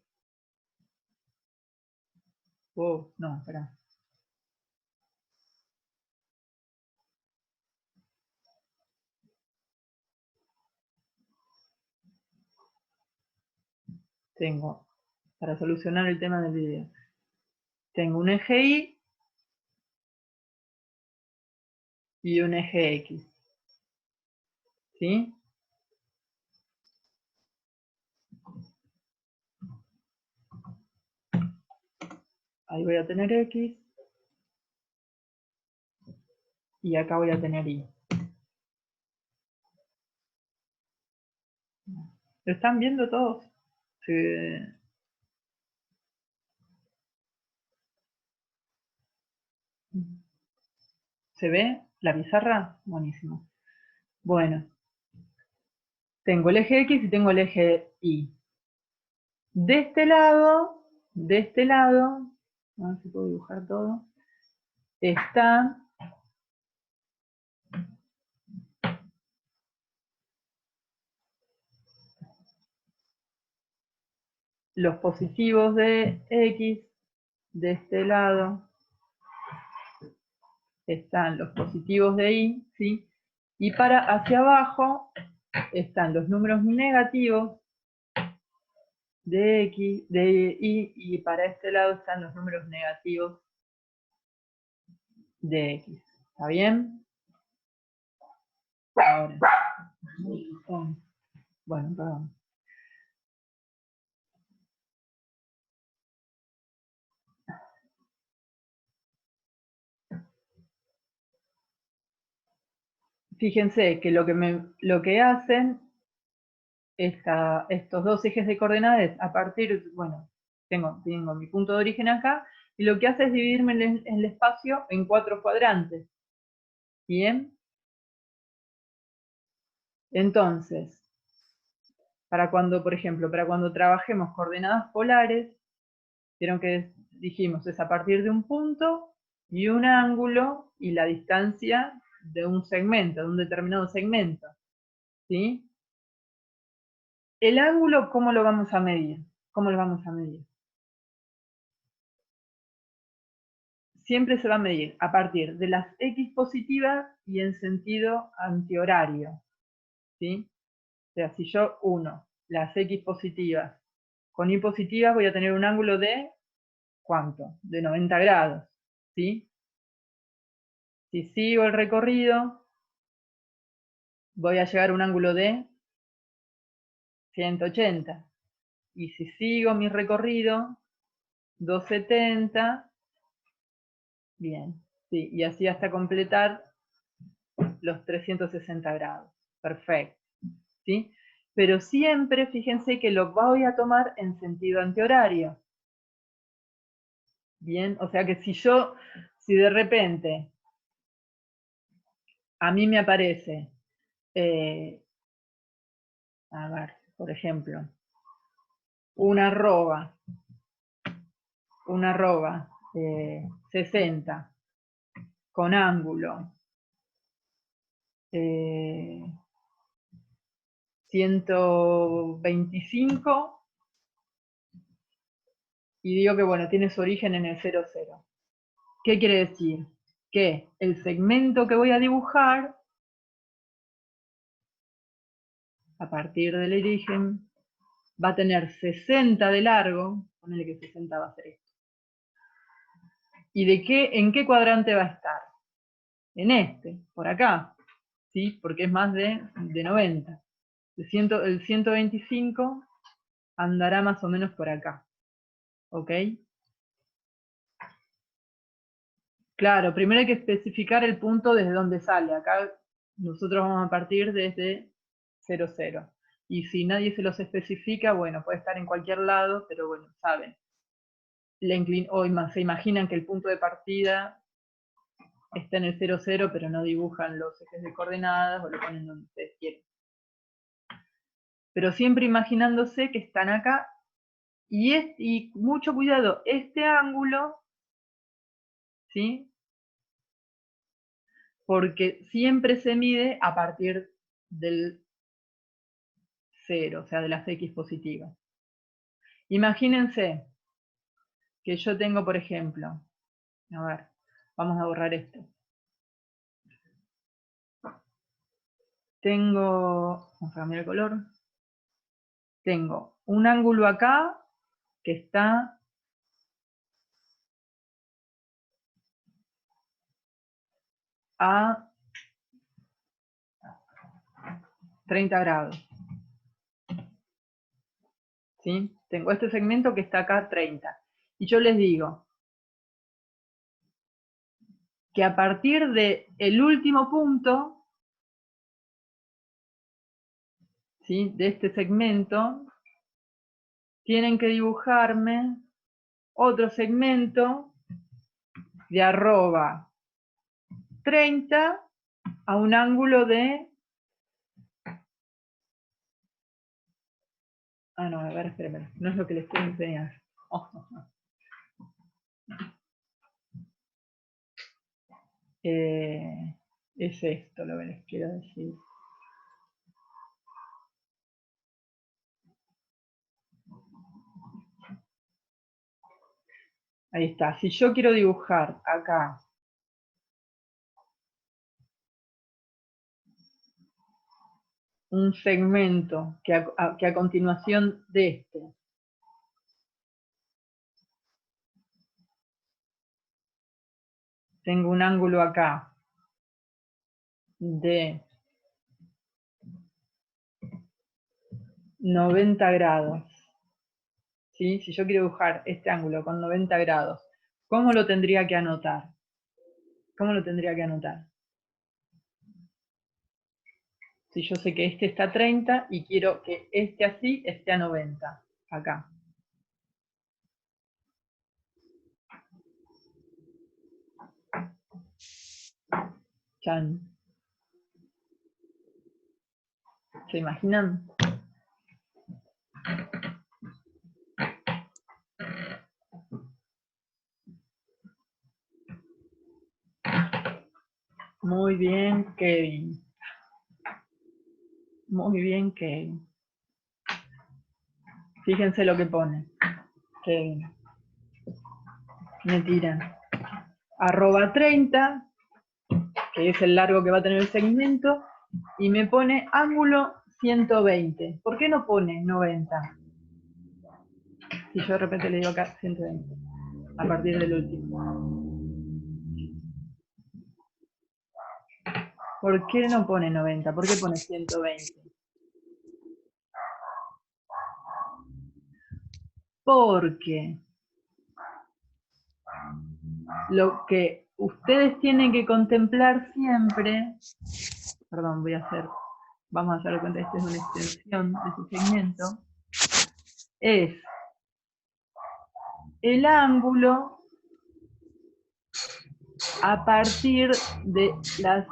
No, espera. Tengo, para solucionar el tema del video, tengo un eje Y y un eje X. ¿Sí? Ahí voy a tener X. Y acá voy a tener Y. ¿Lo están viendo todos? Sí. ¿Se ve la pizarra? Buenísimo. Bueno, tengo el eje X y tengo el eje Y. De este lado, a ver si puedo dibujar todo, están los positivos de X, de este lado están los positivos de Y, ¿sí? Y para hacia abajo están los números negativos de X, de Y, y para este lado están los números negativos de X. ¿Está bien? Ahora. Bueno, perdón. Fíjense que lo que hacen estos dos ejes de coordenadas a partir, bueno, tengo mi punto de origen acá, y lo que hace es dividirme el espacio en 4 cuadrantes. ¿Bien? Entonces, para cuando, por ejemplo, para cuando trabajemos coordenadas polares, vieron que dijimos, es a partir de un punto y un ángulo y la distancia de un segmento, de un determinado segmento. ¿Sí? El ángulo, ¿cómo lo vamos a medir? ¿Cómo lo vamos a medir? Siempre se va a medir a partir de las X positivas y en sentido antihorario. ¿Sí? O sea, si yo uno las X positivas con Y positivas voy a tener un ángulo de, ¿cuánto? De 90 grados. ¿Sí? Si sigo el recorrido, voy a llegar a un ángulo de 180. Y si sigo mi recorrido, 270, bien, sí, y así hasta completar los 360 grados. Perfecto, ¿sí? Pero siempre, fíjense que lo voy a tomar en sentido antihorario. Bien, o sea que si de repente a mí me aparece, a ver, por ejemplo, una arroba 60 con ángulo 125 y digo que, bueno, tiene su origen en el 0, 0. ¿Qué quiere decir? Que el segmento que voy a dibujar a partir del origen va a tener 60 de largo, ponele que 60 va a ser esto. ¿Y en qué cuadrante va a estar? En este, por acá, ¿sí? Porque es más de 90. El 125 andará más o menos por acá. ¿Ok? Claro, primero hay que especificar el punto desde donde sale. Acá nosotros vamos a partir desde 0, 0. Y si nadie se los especifica, bueno, puede estar en cualquier lado, pero bueno, saben. Se imaginan que el punto de partida está en el 0, 0, pero no dibujan los ejes de coordenadas o lo ponen donde ustedes quieren. Pero siempre imaginándose que están acá. Y mucho cuidado, este ángulo, ¿sí? Porque siempre se mide a partir del 0, o sea, de las x positivas. Imagínense que yo tengo, por ejemplo, a ver, vamos a borrar esto. Vamos a cambiar el color. Tengo un ángulo acá que está a 30 grados. ¿Sí? Tengo este segmento que está acá a 30. Y yo les digo que a partir del último punto, ¿sí?, de este segmento, tienen que dibujarme otro segmento de arroba 30 a un ángulo de... Ah, no, a ver, espérenme, no es lo que les quiero enseñar. Es esto lo que les quiero decir. Ahí está. Si yo quiero dibujar acá un segmento que a continuación de este tengo un ángulo acá de 90 grados, ¿sí? Si yo quiero dibujar este ángulo con 90 grados, ¿cómo lo tendría que anotar? ¿Cómo lo tendría que anotar? Si yo sé que este está a 30 y quiero que este así esté a 90, acá. Chan. ¿Se imaginan? Muy bien, Kevin. Muy bien, Kevin. Fíjense lo que pone. Kevin. Me tiran. Arroba 30, que es el largo que va a tener el segmento, y me pone ángulo 120. ¿Por qué no pone 90? Si yo de repente le digo acá 120, a partir del último. ¿Por qué no pone 90? ¿Por qué pone 120? Porque lo que ustedes tienen que contemplar siempre, perdón, vamos a hacer cuenta, esta es una extensión de ese segmento, es el ángulo a partir de las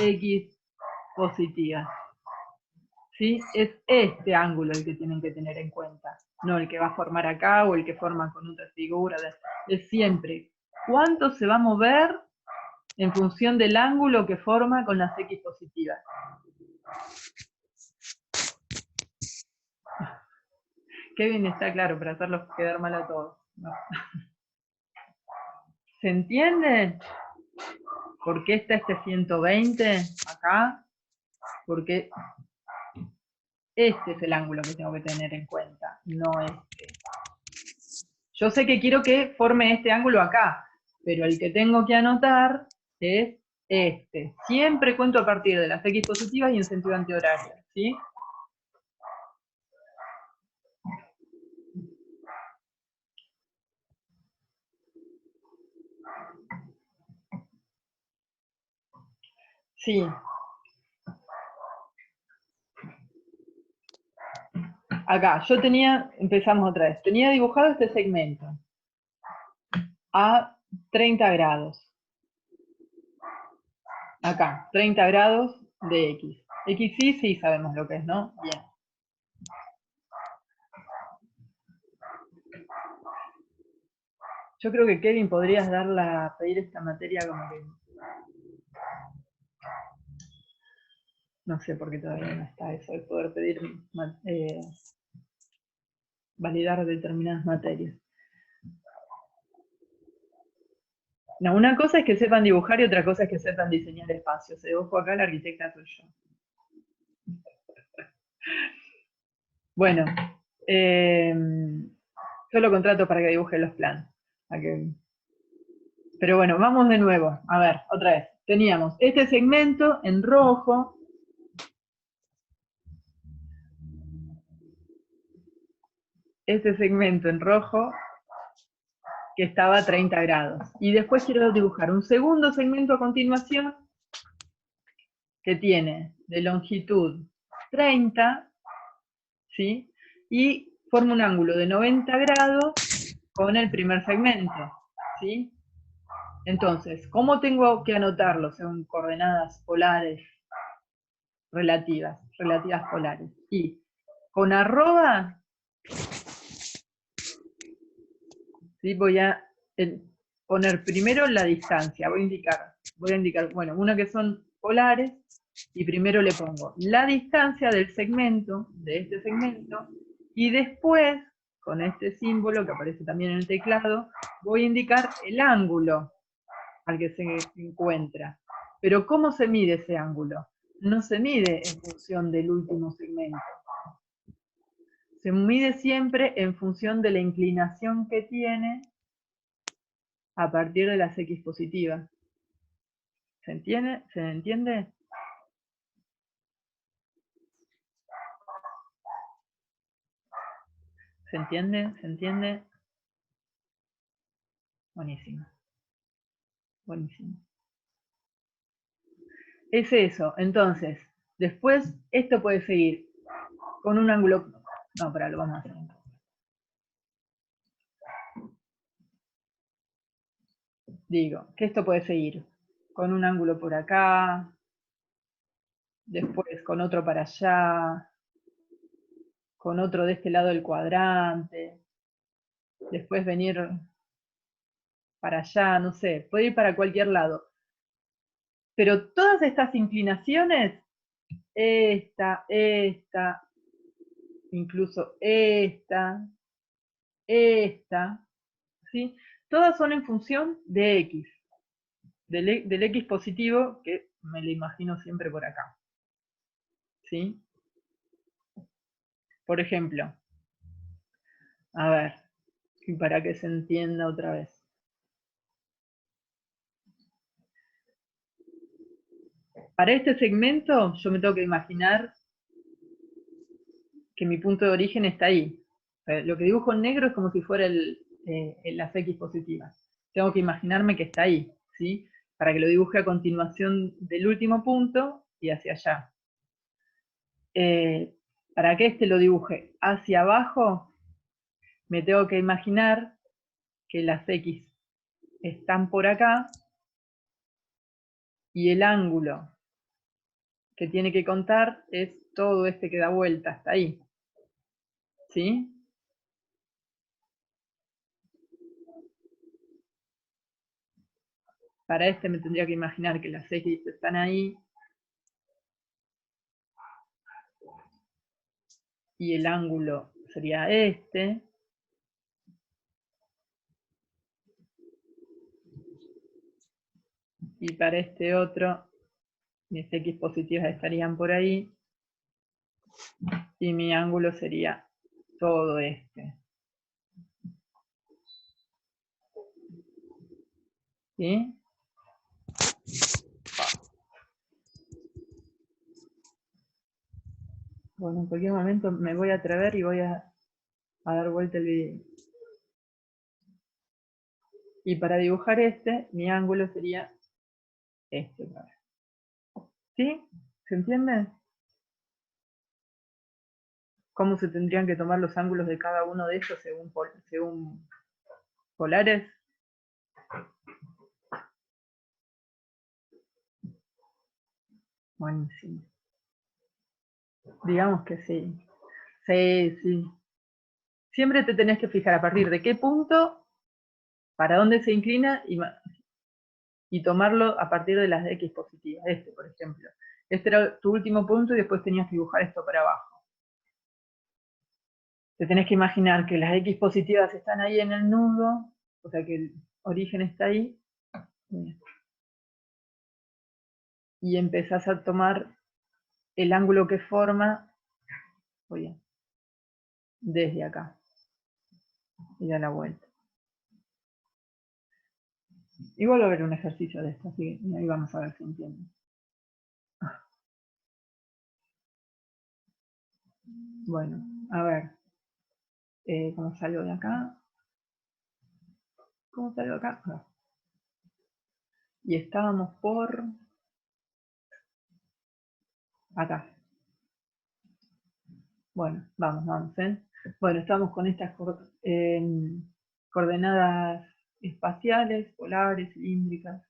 x positivas. ¿Sí? Es este ángulo el que tienen que tener en cuenta, no el que va a formar acá o el que forma con otra figura. Es siempre cuánto se va a mover en función del ángulo que forma con las x positivas. Kevin está claro, para hacerlos quedar mal a todos. No. ¿Se entiende? ¿Por qué está este 120 acá? Porque este es el ángulo que tengo que tener en cuenta, no este. Yo sé que quiero que forme este ángulo acá, pero el que tengo que anotar es este. Siempre cuento a partir de las x positivas y en sentido antihorario, ¿sí? Sí. Acá, yo tenía, empezamos otra vez, tenía dibujado este segmento a 30 grados. Acá, 30 grados de X. XY sí sabemos lo que es, ¿no? Bien. Yo creo que Kevin podrías pedir esta materia como que... No sé por qué todavía no está eso de poder pedir, validar determinadas materias. No, una cosa es que sepan dibujar y otra cosa es que sepan diseñar espacios. Ojo, acá la arquitecta soy yo. Bueno, yo lo contrato para que dibuje los planos. Pero bueno, vamos de nuevo. A ver, otra vez. Teníamos este segmento en rojo. Este segmento en rojo que estaba a 30 grados. Y después quiero dibujar un segundo segmento a continuación que tiene de longitud 30, ¿sí? Y forma un ángulo de 90 grados con el primer segmento, ¿sí? Entonces, ¿cómo tengo que anotarlo? Son coordenadas polares relativas polares. Y con arroba, ¿sí? Voy a poner primero la distancia, voy a indicar, bueno, una que son polares, y primero le pongo la distancia del segmento, de este segmento, y después, con este símbolo que aparece también en el teclado, voy a indicar el ángulo al que se encuentra. Pero ¿cómo se mide ese ángulo? No se mide en función del último segmento. Se mide siempre en función de la inclinación que tiene a partir de las X positivas. ¿Se entiende? ¿Se entiende? ¿Se entiende? ¿Se entiende? Buenísimo. Buenísimo. Es eso. Entonces, después esto puede seguir con un ángulo... No, pero lo vamos a hacer. Digo, que esto puede seguir con un ángulo por acá, después con otro para allá, con otro de este lado del cuadrante, después venir para allá, no sé, puede ir para cualquier lado. Pero todas estas inclinaciones, esta, incluso esta, ¿sí? Todas son en función de X, del X positivo, que me lo imagino siempre por acá, ¿sí? Por ejemplo, a ver, y para que se entienda otra vez. Para este segmento, yo me tengo que imaginar que mi punto de origen está ahí. Lo que dibujo en negro es como si fuera las X positivas. Tengo que imaginarme que está ahí, ¿sí? Para que lo dibuje a continuación del último punto y hacia allá. Para que este lo dibuje hacia abajo, me tengo que imaginar que las X están por acá y el ángulo que tiene que contar es todo este que da vuelta hasta ahí. ¿Sí? Para este me tendría que imaginar que las X están ahí y el ángulo sería este. Y para este otro, mis X positivas estarían por ahí. Y mi ángulo sería todo este. ¿Sí? Bueno, en cualquier momento me voy a atrever y voy a dar vuelta el video. Y para dibujar este, mi ángulo sería este. ¿Sí? ¿Se entiende? ¿Cómo se tendrían que tomar los ángulos de cada uno de ellos según polares? Buenísimo. Digamos que sí. Sí, sí. Siempre te tenés que fijar a partir de qué punto, para dónde se inclina y tomarlo a partir de las de X positivas. Este, por ejemplo. Este era tu último punto y después tenías que dibujar esto para abajo. Te tenés que imaginar que las X positivas están ahí en el nudo, o sea que el origen está ahí. Y empezás a tomar el ángulo que forma, oye, desde acá. Y da la vuelta. Igual va a haber un ejercicio de esto, así que ahí vamos a ver si entienden. Bueno, a ver. ¿Cómo salgo de acá? ¿Cómo salgo de acá? Ah. Y estábamos por acá. Bueno, vamos, ¿eh? Bueno, estamos con estas coordenadas espaciales, polares, cilíndricas,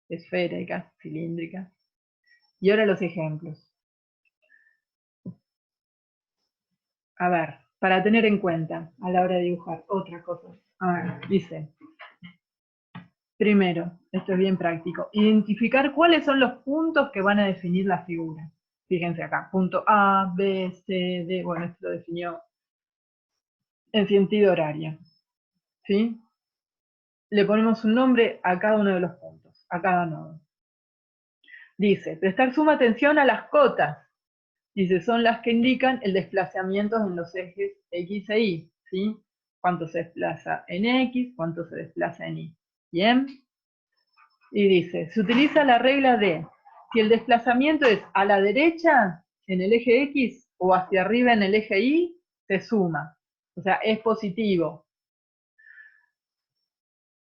esféricas, cilíndricas. Y ahora los ejemplos. A ver, para tener en cuenta a la hora de dibujar otra cosa. A ver, dice, primero, esto es bien práctico, identificar cuáles son los puntos que van a definir la figura. Fíjense acá, punto A, B, C, D, bueno, esto lo definió en sentido horario. ¿Sí? Le ponemos un nombre a cada uno de los puntos, a cada nodo. Dice, prestar suma atención a las cotas. Dice, son las que indican el desplazamiento en los ejes X e Y. ¿Sí? Cuánto se desplaza en X, cuánto se desplaza en Y. ¿Bien? Y dice, se utiliza la regla de, si el desplazamiento es a la derecha en el eje X o hacia arriba en el eje Y, se suma. O sea, es positivo.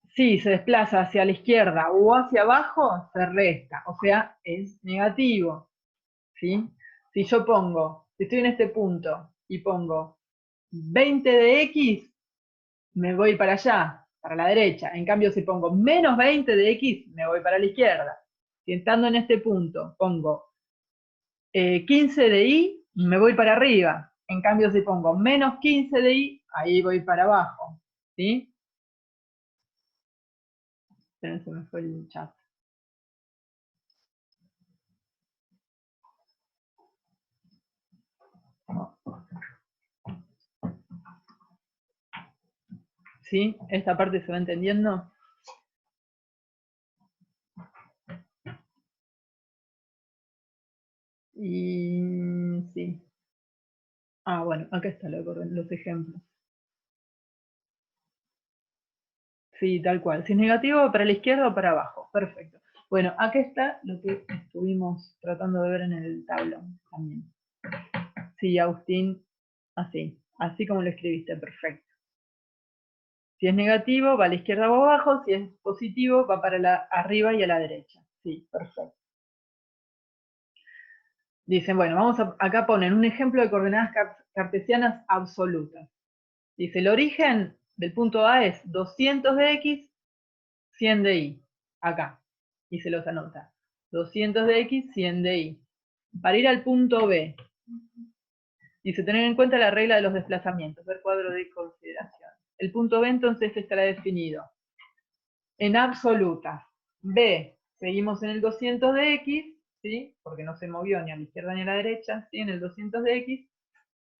Si se desplaza hacia la izquierda o hacia abajo, se resta. O sea, es negativo. ¿Sí? Si yo pongo, si estoy en este punto y pongo 20 de X, me voy para allá, para la derecha. En cambio, si pongo menos 20 de X, me voy para la izquierda. Si estando en este punto pongo 15 de Y, me voy para arriba. En cambio, si pongo menos 15 de Y, ahí voy para abajo. ¿Sí? Se me fue el chat. ¿Sí? ¿Esta parte se va entendiendo? Y sí. Ah, bueno, acá está los ejemplos. Sí, tal cual. Si es negativo, para la izquierda o para abajo. Perfecto. Bueno, acá está lo que estuvimos tratando de ver en el tablón también. Sí, Agustín, así como lo escribiste, perfecto. Si es negativo, va a la izquierda o abajo. Si es positivo, va para arriba y a la derecha. Sí, perfecto. Dicen, bueno, vamos acá a poner un ejemplo de coordenadas cartesianas absolutas. Dice, el origen del punto A es 200 de X, 100 de Y. Acá. Y se los anota. 200 de X, 100 de Y. Para ir al punto B, dice, tener en cuenta la regla de los desplazamientos, ver cuadro de consideración. El punto B entonces estará definido en absolutas. B, seguimos en el 200 de X, ¿sí? Porque no se movió ni a la izquierda ni a la derecha, ¿sí? En el 200 de X,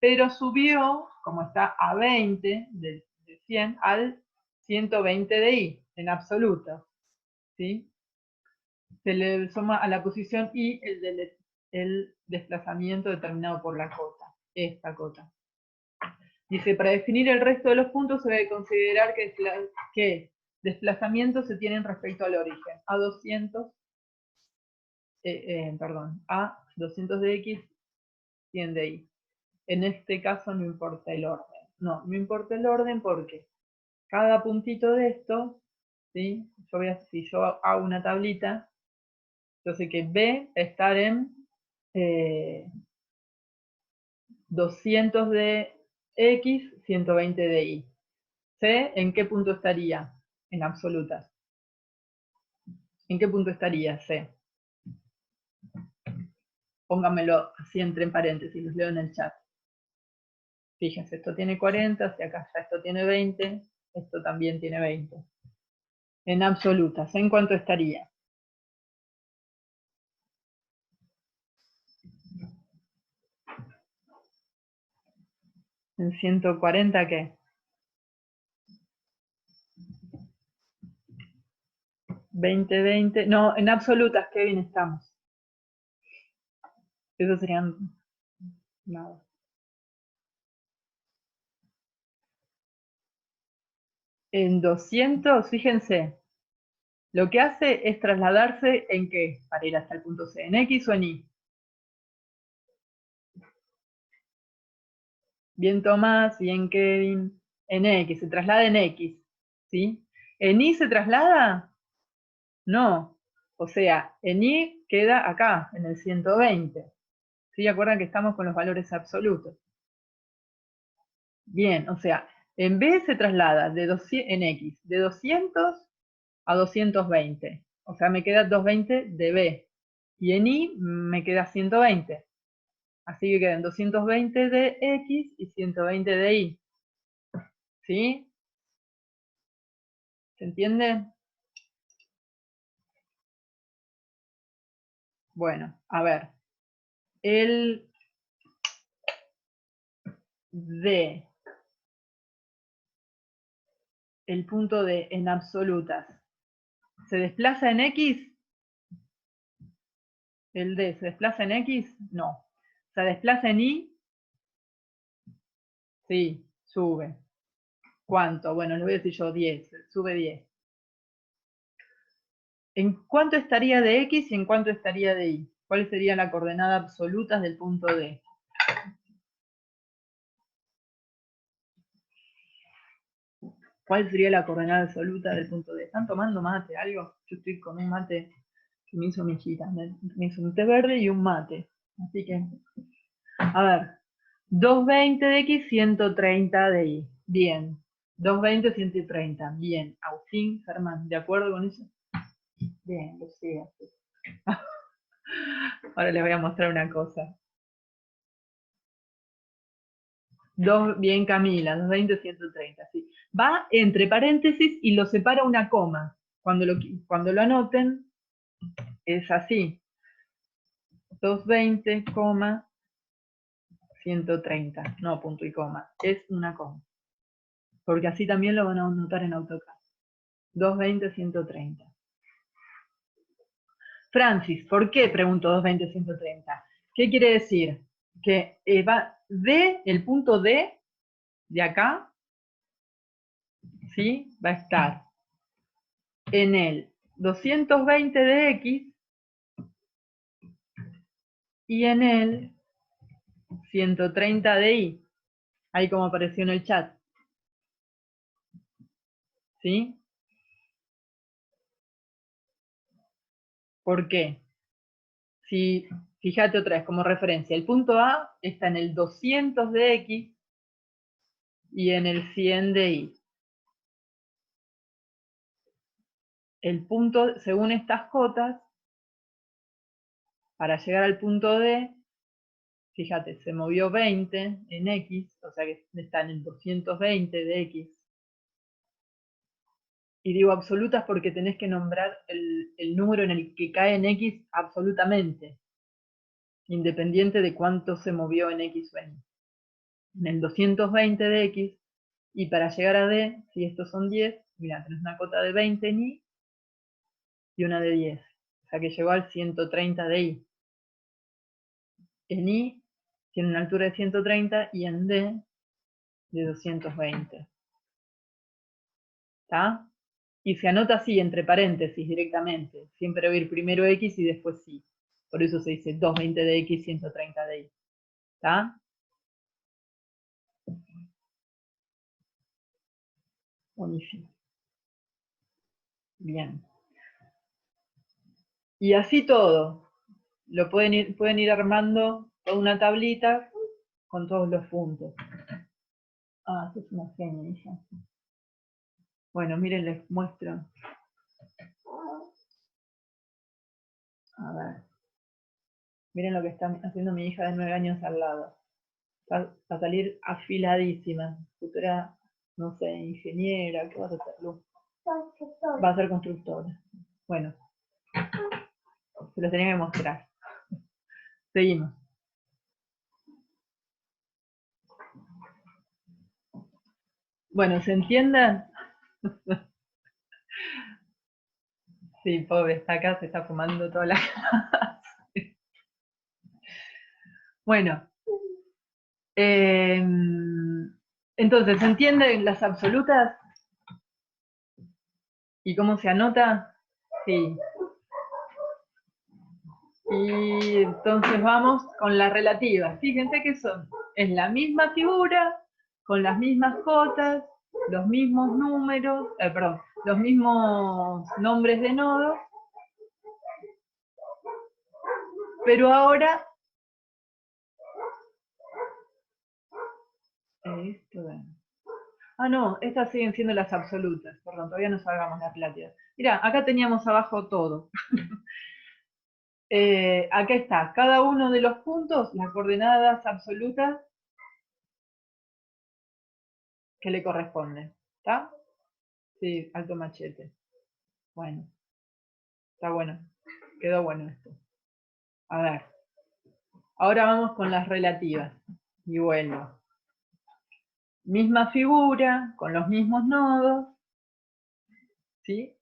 pero subió, como está a 20 de 100, al 120 de Y, en absolutas, ¿sí? Se le suma a la posición Y el desplazamiento determinado por la cota, esta cota. Dice, para definir el resto de los puntos se debe considerar que desplazamientos se tienen respecto al origen, a 200 de X, 100 de Y. En este caso no importa el orden. No importa el orden porque cada puntito de esto, ¿sí? Si yo hago una tablita, Yo sé que B va a estar en 200 de X, 120 de Y. C, ¿en qué punto estaría? En absolutas. ¿En qué punto estaría C? Pónganmelo así entre paréntesis, los leo en el chat. Fíjense, esto tiene 40, si acá ya esto tiene 20, esto también tiene 20. En absolutas, ¿en cuánto estaría? ¿En 140 qué? 20, 20. No, en absolutas, qué bien estamos. Eso serían nada. En 200, fíjense, lo que hace es trasladarse en qué, para ir hasta el punto C, en X o en Y. Bien Tomás, bien Kevin, en X, se traslada en X, ¿sí? ¿En Y se traslada? No, o sea, en Y queda acá, en el 120. ¿Sí? Acuerdan que estamos con los valores absolutos. Bien, o sea, en B se traslada en X, de 200 a 220. O sea, me queda 220 de B. Y en Y me queda 120. Así que quedan 220 de X y 120 de Y. ¿Sí? ¿Se entiende? Bueno, a ver. El D, el punto D en absolutas, ¿se desplaza en X? ¿El D se desplaza en X? No. ¿Se desplaza en Y? Sí, sube. ¿Cuánto? Bueno, les voy a decir yo 10, sube 10. ¿En cuánto estaría de X y en cuánto estaría de Y? ¿Cuál sería la coordenada absoluta del punto D? ¿Cuál sería la coordenada absoluta del punto D? ¿Están tomando mate, algo? Yo estoy con un mate que me hizo mi hijita. Me hizo un té verde y un mate. Así que, a ver. 220 de X, 130 de Y. Bien. 220, 130. Bien. Agustín, Germán, ¿de acuerdo con eso? Bien, lo sé. Ahora les voy a mostrar una cosa. Bien, Camila, 220, 130, sí. Va entre paréntesis y lo separa una coma. Cuando lo anoten, es así. 220, 130. No punto y coma, es una coma. Porque así también lo van a anotar en AutoCAD. 220, 130. Francis, ¿por qué pregunto 220, 130? ¿Qué quiere decir? Que va el punto D de acá, ¿sí? Va a estar en el 220 de X y en el 130 de Y. Ahí como apareció en el chat. ¿Sí? ¿Por qué? Si, fíjate otra vez como referencia, el punto A está en el 200 de X y en el 100 de Y. El punto, según estas cotas, para llegar al punto D, fíjate, se movió 20 en X, o sea que está en el 220 de X. Y digo absolutas porque tenés que nombrar el número en el que cae en X absolutamente, independiente de cuánto se movió en X o en Y. En el 220 de X, y para llegar a D, si estos son 10, mira, tenés una cota de 20 en Y y una de 10. O sea que llegó al 130 de Y. En Y tiene una altura de 130 y en D de 220. ¿Está? Y se anota así, entre paréntesis, directamente. Siempre va a ir primero X y después Y. Por eso se dice 220 de X, 130 de Y. ¿Está? Buenísimo. Bien. Y así todo. Lo pueden ir armando toda una tablita con todos los puntos. Ah, eso es una genia, hija. Bueno, miren, les muestro. A ver. Miren lo que está haciendo mi hija de 9 años al lado. Va a salir afiladísima. Futura, no sé, ingeniera. ¿Qué vas a hacer, Lu? Va a ser constructora. Bueno, se los tenía que mostrar. Seguimos. Bueno, ¿se entienden? Sí, pobre, está acá, se está fumando toda la clase. Bueno, entonces, ¿se entienden las absolutas? ¿Y cómo se anota? Sí. Y entonces vamos con las relativas. Fíjense que es la misma figura, con las mismas cotas, los mismos números, perdón, los mismos nombres de nodos, pero ahora no, estas siguen siendo las absolutas, perdón, todavía no salgamos las relativas. Mirá, acá teníamos abajo todo. Acá está, cada uno de los puntos, las coordenadas absolutas que le corresponden. ¿Está? Sí, alto machete. Bueno, está bueno. Quedó bueno esto. A ver. Ahora vamos con las relativas. Y bueno. Misma figura, con los mismos nodos. ¿Sí?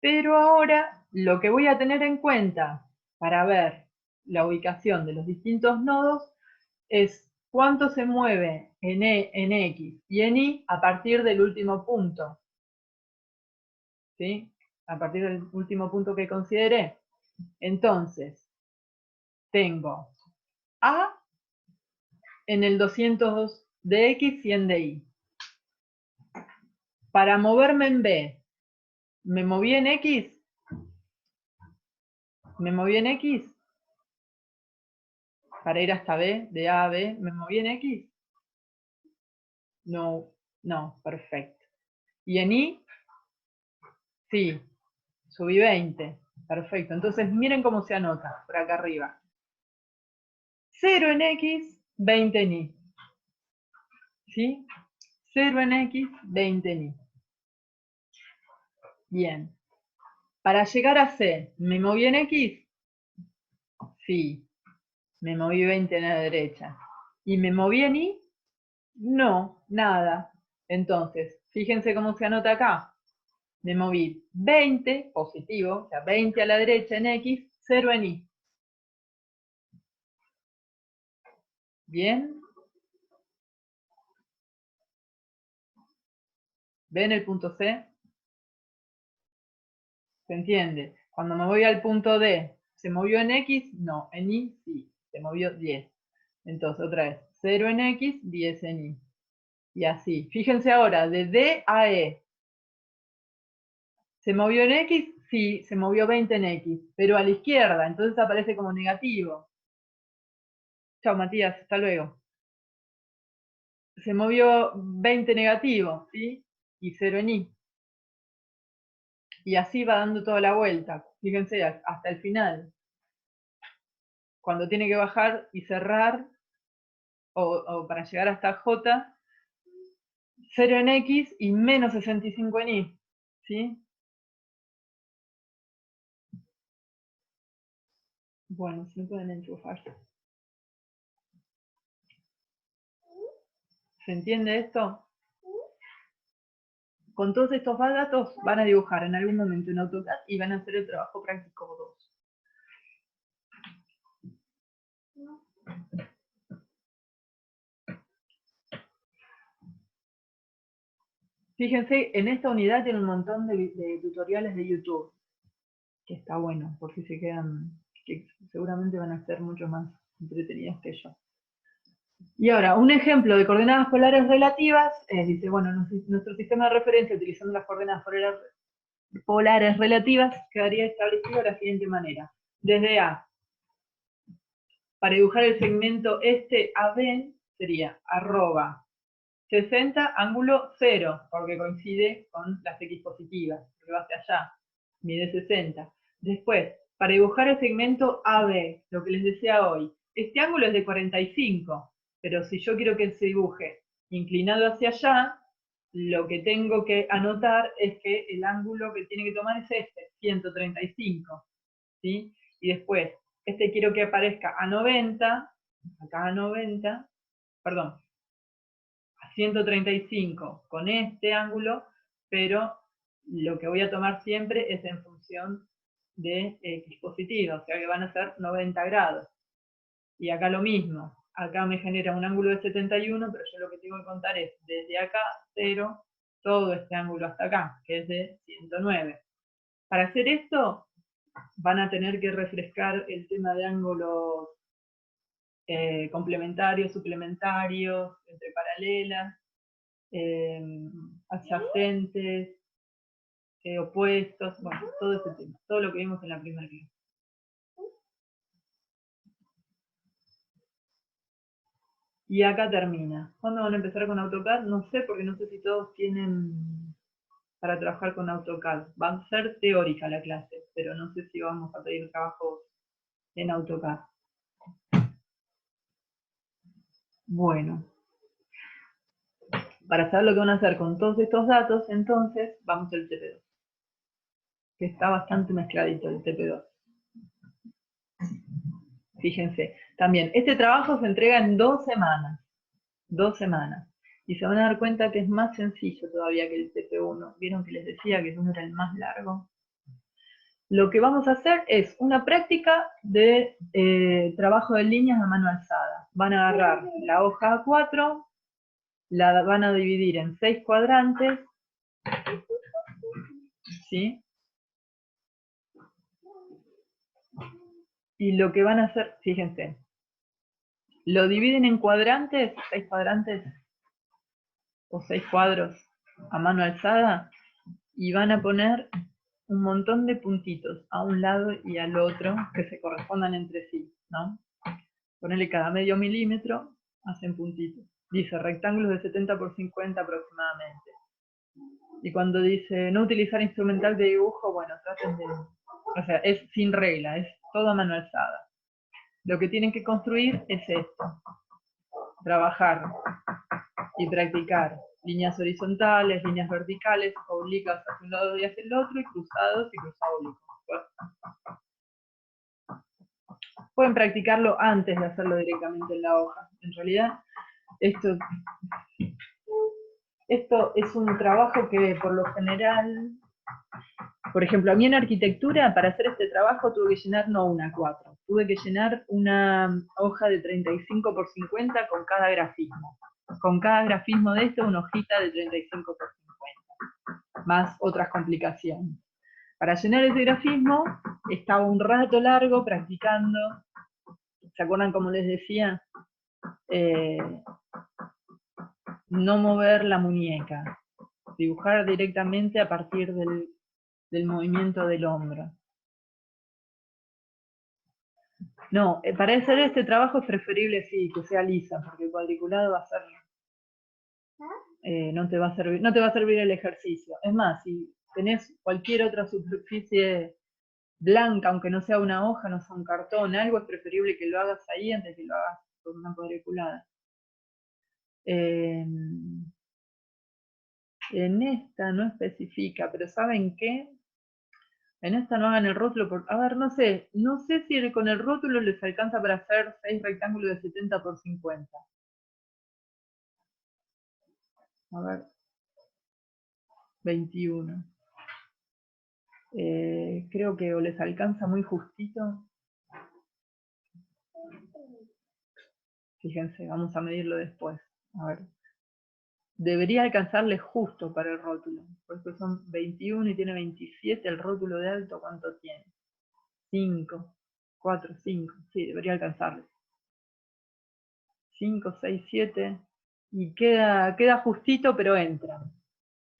Pero ahora lo que voy a tener en cuenta para ver la ubicación de los distintos nodos es cuánto se mueve en X y en Y a partir del último punto. ¿Sí? A partir del último punto que consideré. Entonces, tengo A en el 202 de X, 100 de Y. Para moverme en B, ¿me moví en X? ¿Me moví en X? Para ir hasta B, de A a B, ¿me moví en X? No, no, perfecto. ¿Y en Y? Sí, subí 20. Perfecto. Entonces miren cómo se anota por acá arriba. 0 en X, 20 en Y. ¿Sí? 0 en X, 20 en Y. Bien. Para llegar a C, ¿me moví en X? Sí. Me moví 20 en la derecha. ¿Y me moví en Y? No, nada. Entonces, fíjense cómo se anota acá. Me moví 20, positivo, o sea, 20 a la derecha en X, 0 en Y. ¿Bien? ¿Ven el punto C? ¿Se entiende? Cuando me voy al punto D, ¿se movió en X? No, en Y sí, se movió 10. Entonces, otra vez, 0 en X, 10 en Y. Y así. Fíjense ahora, de D a E. ¿Se movió en X? Sí, se movió 20 en X, pero a la izquierda, entonces aparece como negativo. Chao, Matías, hasta luego. Se movió 20 negativo, ¿sí? Y 0 en Y. Y así va dando toda la vuelta. Fíjense, hasta el final. Cuando tiene que bajar y cerrar, o para llegar hasta J, 0 en X y menos 65 en Y. ¿Sí? Bueno, se pueden enchufar. ¿Se entiende esto? Con todos estos datos van a dibujar en algún momento en AutoCAD y van a hacer el trabajo práctico 2. Fíjense, en esta unidad tiene un montón de tutoriales de YouTube, que está bueno, por si se quedan, que seguramente van a ser mucho más entretenidos que yo. Y ahora, un ejemplo de coordenadas polares relativas, dice, bueno, nuestro sistema de referencia utilizando las coordenadas polares relativas quedaría establecido de la siguiente manera. Desde A, para dibujar el segmento este AB, sería arroba 60, ángulo 0, porque coincide con las X positivas, porque va hacia allá, mide 60. Después, para dibujar el segmento AB, lo que les decía hoy, este ángulo es de 45, pero si yo quiero que se dibuje inclinado hacia allá, lo que tengo que anotar es que el ángulo que tiene que tomar es este, 135, ¿sí? Y después, este quiero que aparezca a 90, acá a 90, perdón, a 135 con este ángulo, pero lo que voy a tomar siempre es en función de X positiva, o sea que van a ser 90 grados. Y acá lo mismo, acá me genera un ángulo de 71, pero yo lo que tengo que contar es desde acá, 0, todo este ángulo hasta acá, que es de 109. Para hacer esto, van a tener que refrescar el tema de ángulos complementarios, suplementarios, entre paralelas, adyacentes, opuestos, bueno, todo ese tema, todo lo que vimos en la primera clase. Y acá termina. ¿Cuándo van a empezar con AutoCAD? No sé, porque no sé si todos tienen para trabajar con AutoCAD. Va a ser teórica la clase, pero no sé si vamos a pedir trabajos en AutoCAD. Bueno, para saber lo que van a hacer con todos estos datos, entonces vamos al TP2, que está bastante mezcladito el TP2. Fíjense, también, este trabajo se entrega en 2 semanas. 2 semanas. Y se van a dar cuenta que es más sencillo todavía que el TP1. ¿Vieron que les decía que uno era el más largo? Lo que vamos a hacer es una práctica de trabajo de líneas a mano alzada. Van a agarrar la hoja A4, la van a dividir en 6 cuadrantes, ¿sí? Y lo que van a hacer, fíjense, lo dividen en cuadrantes, 6 cuadrantes o 6 cuadros a mano alzada, y van a poner un montón de puntitos a un lado y al otro que se correspondan entre sí, ¿no? Ponerle cada medio milímetro, hacen puntitos. Dice rectángulos de 70 por 50 aproximadamente. Y cuando dice no utilizar instrumental de dibujo, bueno, traten de... O sea, es sin regla, es todo a mano alzada. Lo que tienen que construir es esto. Trabajar y practicar líneas horizontales, líneas verticales, oblicuas hacia un lado y hacia el otro, y cruzados y cruzados. Pueden practicarlo antes de hacerlo directamente en la hoja. En realidad, esto es un trabajo que por lo general, por ejemplo, a mí en arquitectura, para hacer este trabajo tuve que llenar no una 4, tuve que llenar una hoja de 35 por 50 con cada grafismo. Con cada grafismo de esto, una hojita de 35 por 50, más otras complicaciones. Para llenar ese grafismo, estaba un rato largo practicando. ¿Se acuerdan como les decía? No mover la muñeca, dibujar directamente a partir del movimiento del hombro. No, para hacer este trabajo es preferible, sí, que sea lisa, porque el cuadriculado va a ser... no te va a servir el ejercicio. Es más, si tenés cualquier otra superficie blanca, aunque no sea una hoja, no sea un cartón, algo, es preferible que lo hagas ahí antes que lo hagas con una cuadriculada. En esta no especifica, pero ¿saben qué? En esta no hagan el rótulo, a ver, no sé si con el rótulo les alcanza para hacer 6 rectángulos de 70 por 50. A ver, 21. Creo que o les alcanza muy justito. Fíjense, vamos a medirlo después. A ver. Debería alcanzarles justo para el rótulo, porque son 21 y tiene 27, el rótulo de alto, ¿cuánto tiene? 5, 4, 5, sí, debería alcanzarles. 5, 6, 7, y queda justito, pero entra.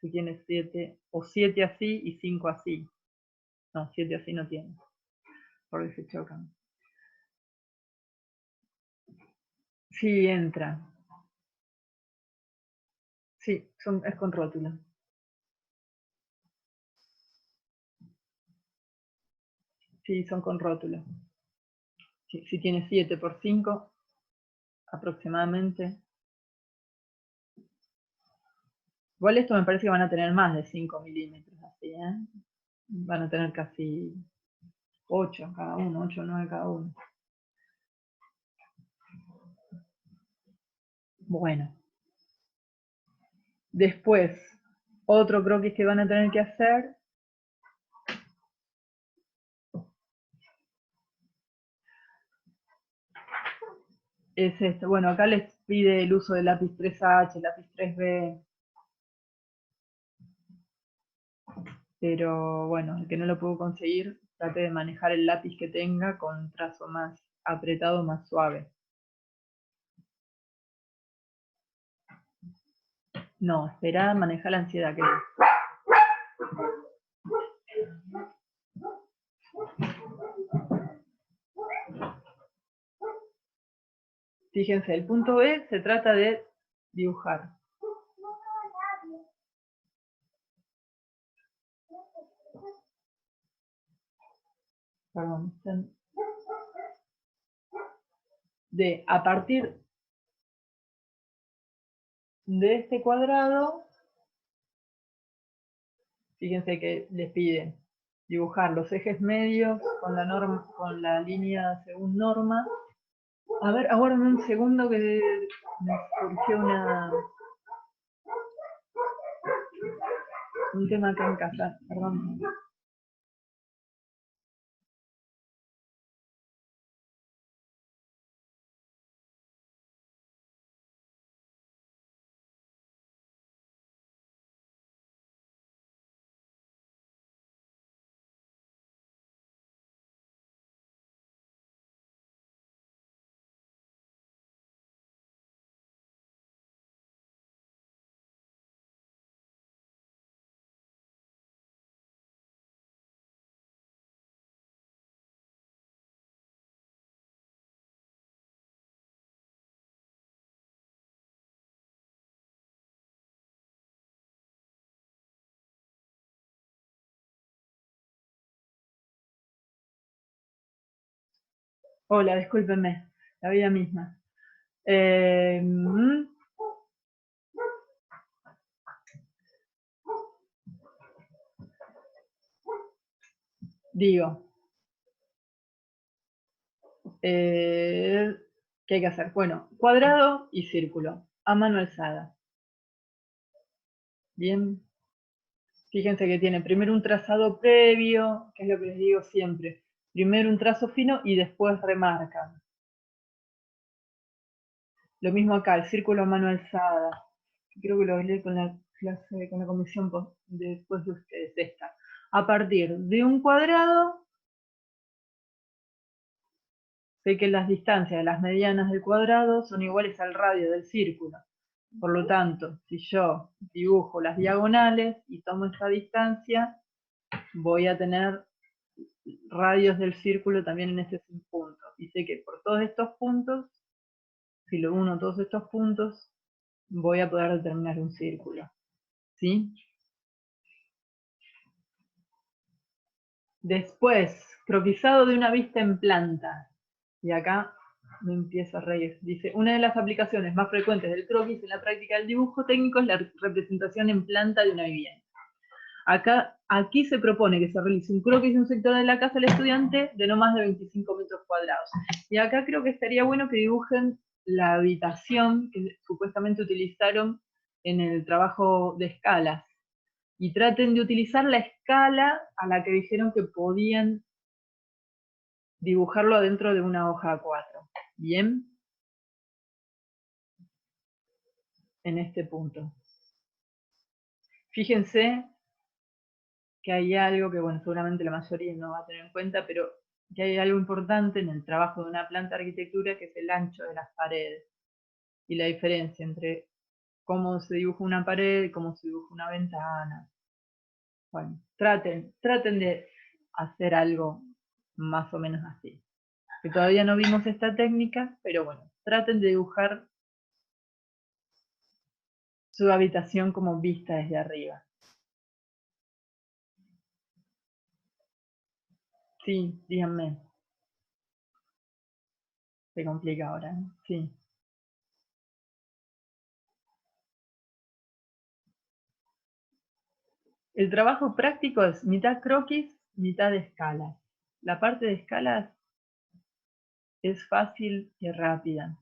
Si tiene 7, o 7 así y 5 así. No, 7 así no tiene, porque se chocan. Sí, entra. Sí, es con rótula. Sí, son con rótula. Si tiene 7 por 5, aproximadamente. Igual esto me parece que van a tener más de 5 milímetros, así, ¿eh? Van a tener casi 8 cada uno, 8 o 9 cada uno. Bueno. Después, otro croquis que van a tener que hacer es este. Bueno, acá les pide el uso del lápiz 3H, lápiz 3B. Pero bueno, el que no lo puedo conseguir, trate de manejar el lápiz que tenga con un trazo más apretado, más suave. No, espera, maneja la ansiedad que Fíjense, el punto B se trata de dibujar. Perdón. A partir de este cuadrado, fíjense que les pide dibujar los ejes medios con la línea según norma. A ver, aguárdame un segundo que me surgió un tema acá en casa, perdón. Hola, discúlpenme, la vida misma. Digo, ¿qué hay que hacer? Bueno, cuadrado y círculo, a mano alzada. Bien. Fíjense que tiene primero un trazado previo, que es lo que les digo siempre. Primero un trazo fino y después remarcan. Lo mismo acá, el círculo a mano alzada. Creo que lo hablé con la clase, con la comisión después de ustedes, esta. A partir de un cuadrado, sé que las distancias de las medianas del cuadrado son iguales al radio del círculo. Por lo tanto, si yo dibujo las diagonales y tomo esta distancia, voy a tener radios del círculo también en ese punto. Y sé que por todos estos puntos, si lo uno todos estos puntos, voy a poder determinar un círculo. ¿Sí? Después, croquisado de una vista en planta. Y acá me empiezo a reír. Dice, una de las aplicaciones más frecuentes del croquis en la práctica del dibujo técnico es la representación en planta de una vivienda. Aquí se propone que se realice un croquis de un sector de la casa del estudiante de no más de 25 metros cuadrados. Y acá creo que estaría bueno que dibujen la habitación que supuestamente utilizaron en el trabajo de escalas. Y traten de utilizar la escala a la que dijeron que podían dibujarlo dentro de una hoja A4. ¿Bien? En este punto. Fíjense que hay algo que, bueno, seguramente la mayoría no va a tener en cuenta, pero que hay algo importante en el trabajo de una planta de arquitectura, que es el ancho de las paredes. y la diferencia entre cómo se dibuja una pared, cómo se dibuja una ventana. Bueno, traten de hacer algo más o menos así. Que todavía no vimos esta técnica, pero bueno, traten de dibujar su habitación como vista desde arriba. Sí, díganme. Se complica ahora, ¿eh? Sí. El trabajo práctico es mitad croquis, mitad de escalas. La parte de escalas es fácil y rápida.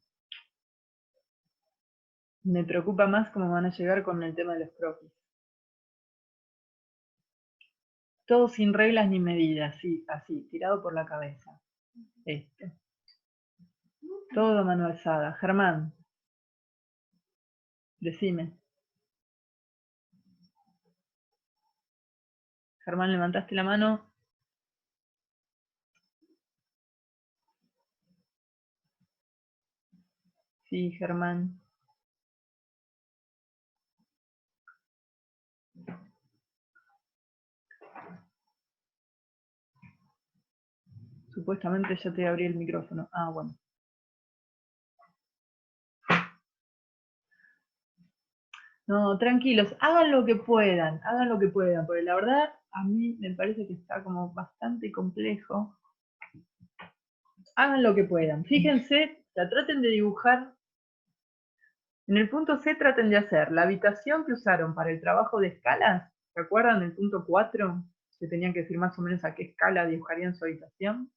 Me preocupa más cómo van a llegar con el tema de los croquis. Todo sin reglas ni medidas, sí, así, tirado por la cabeza. Esto. Todo a mano alzada. Germán, decime. Germán, levantaste la mano. Sí, Germán. Supuestamente ya te abrí el micrófono. Ah, bueno. No, tranquilos, hagan lo que puedan, porque la verdad a mí me parece que está como bastante complejo. Hagan lo que puedan. Fíjense, traten de dibujar. En el punto C traten de hacer la habitación que usaron para el trabajo de escalas. ¿Se acuerdan del punto 4? Que tenían que decir más o menos a qué escala dibujarían su habitación.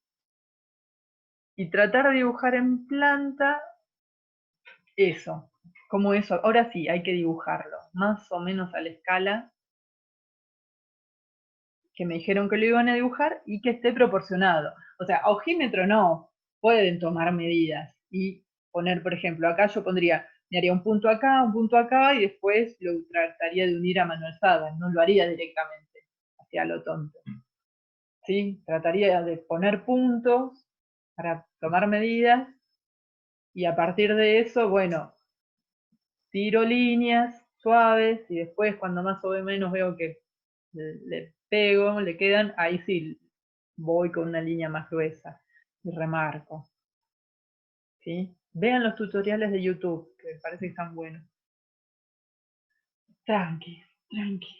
Y tratar de dibujar en planta eso. Como eso. Ahora sí, hay que dibujarlo. Más o menos a la escala que me dijeron que lo iban a dibujar y que esté proporcionado. O sea, a ojímetro no. Pueden tomar medidas y poner, por ejemplo, acá yo pondría, me haría un punto acá y después lo trataría de unir a mano alzada. No lo haría directamente, hacia lo tonto. ¿Sí? Trataría de poner puntos para tomar medidas y a partir de eso, bueno, tiro líneas suaves y después cuando más o menos veo que le pego, le quedan, ahí sí voy con una línea más gruesa y remarco. ¿Sí? Vean los tutoriales de YouTube, que me parece que están buenos. Tranqui, tranqui.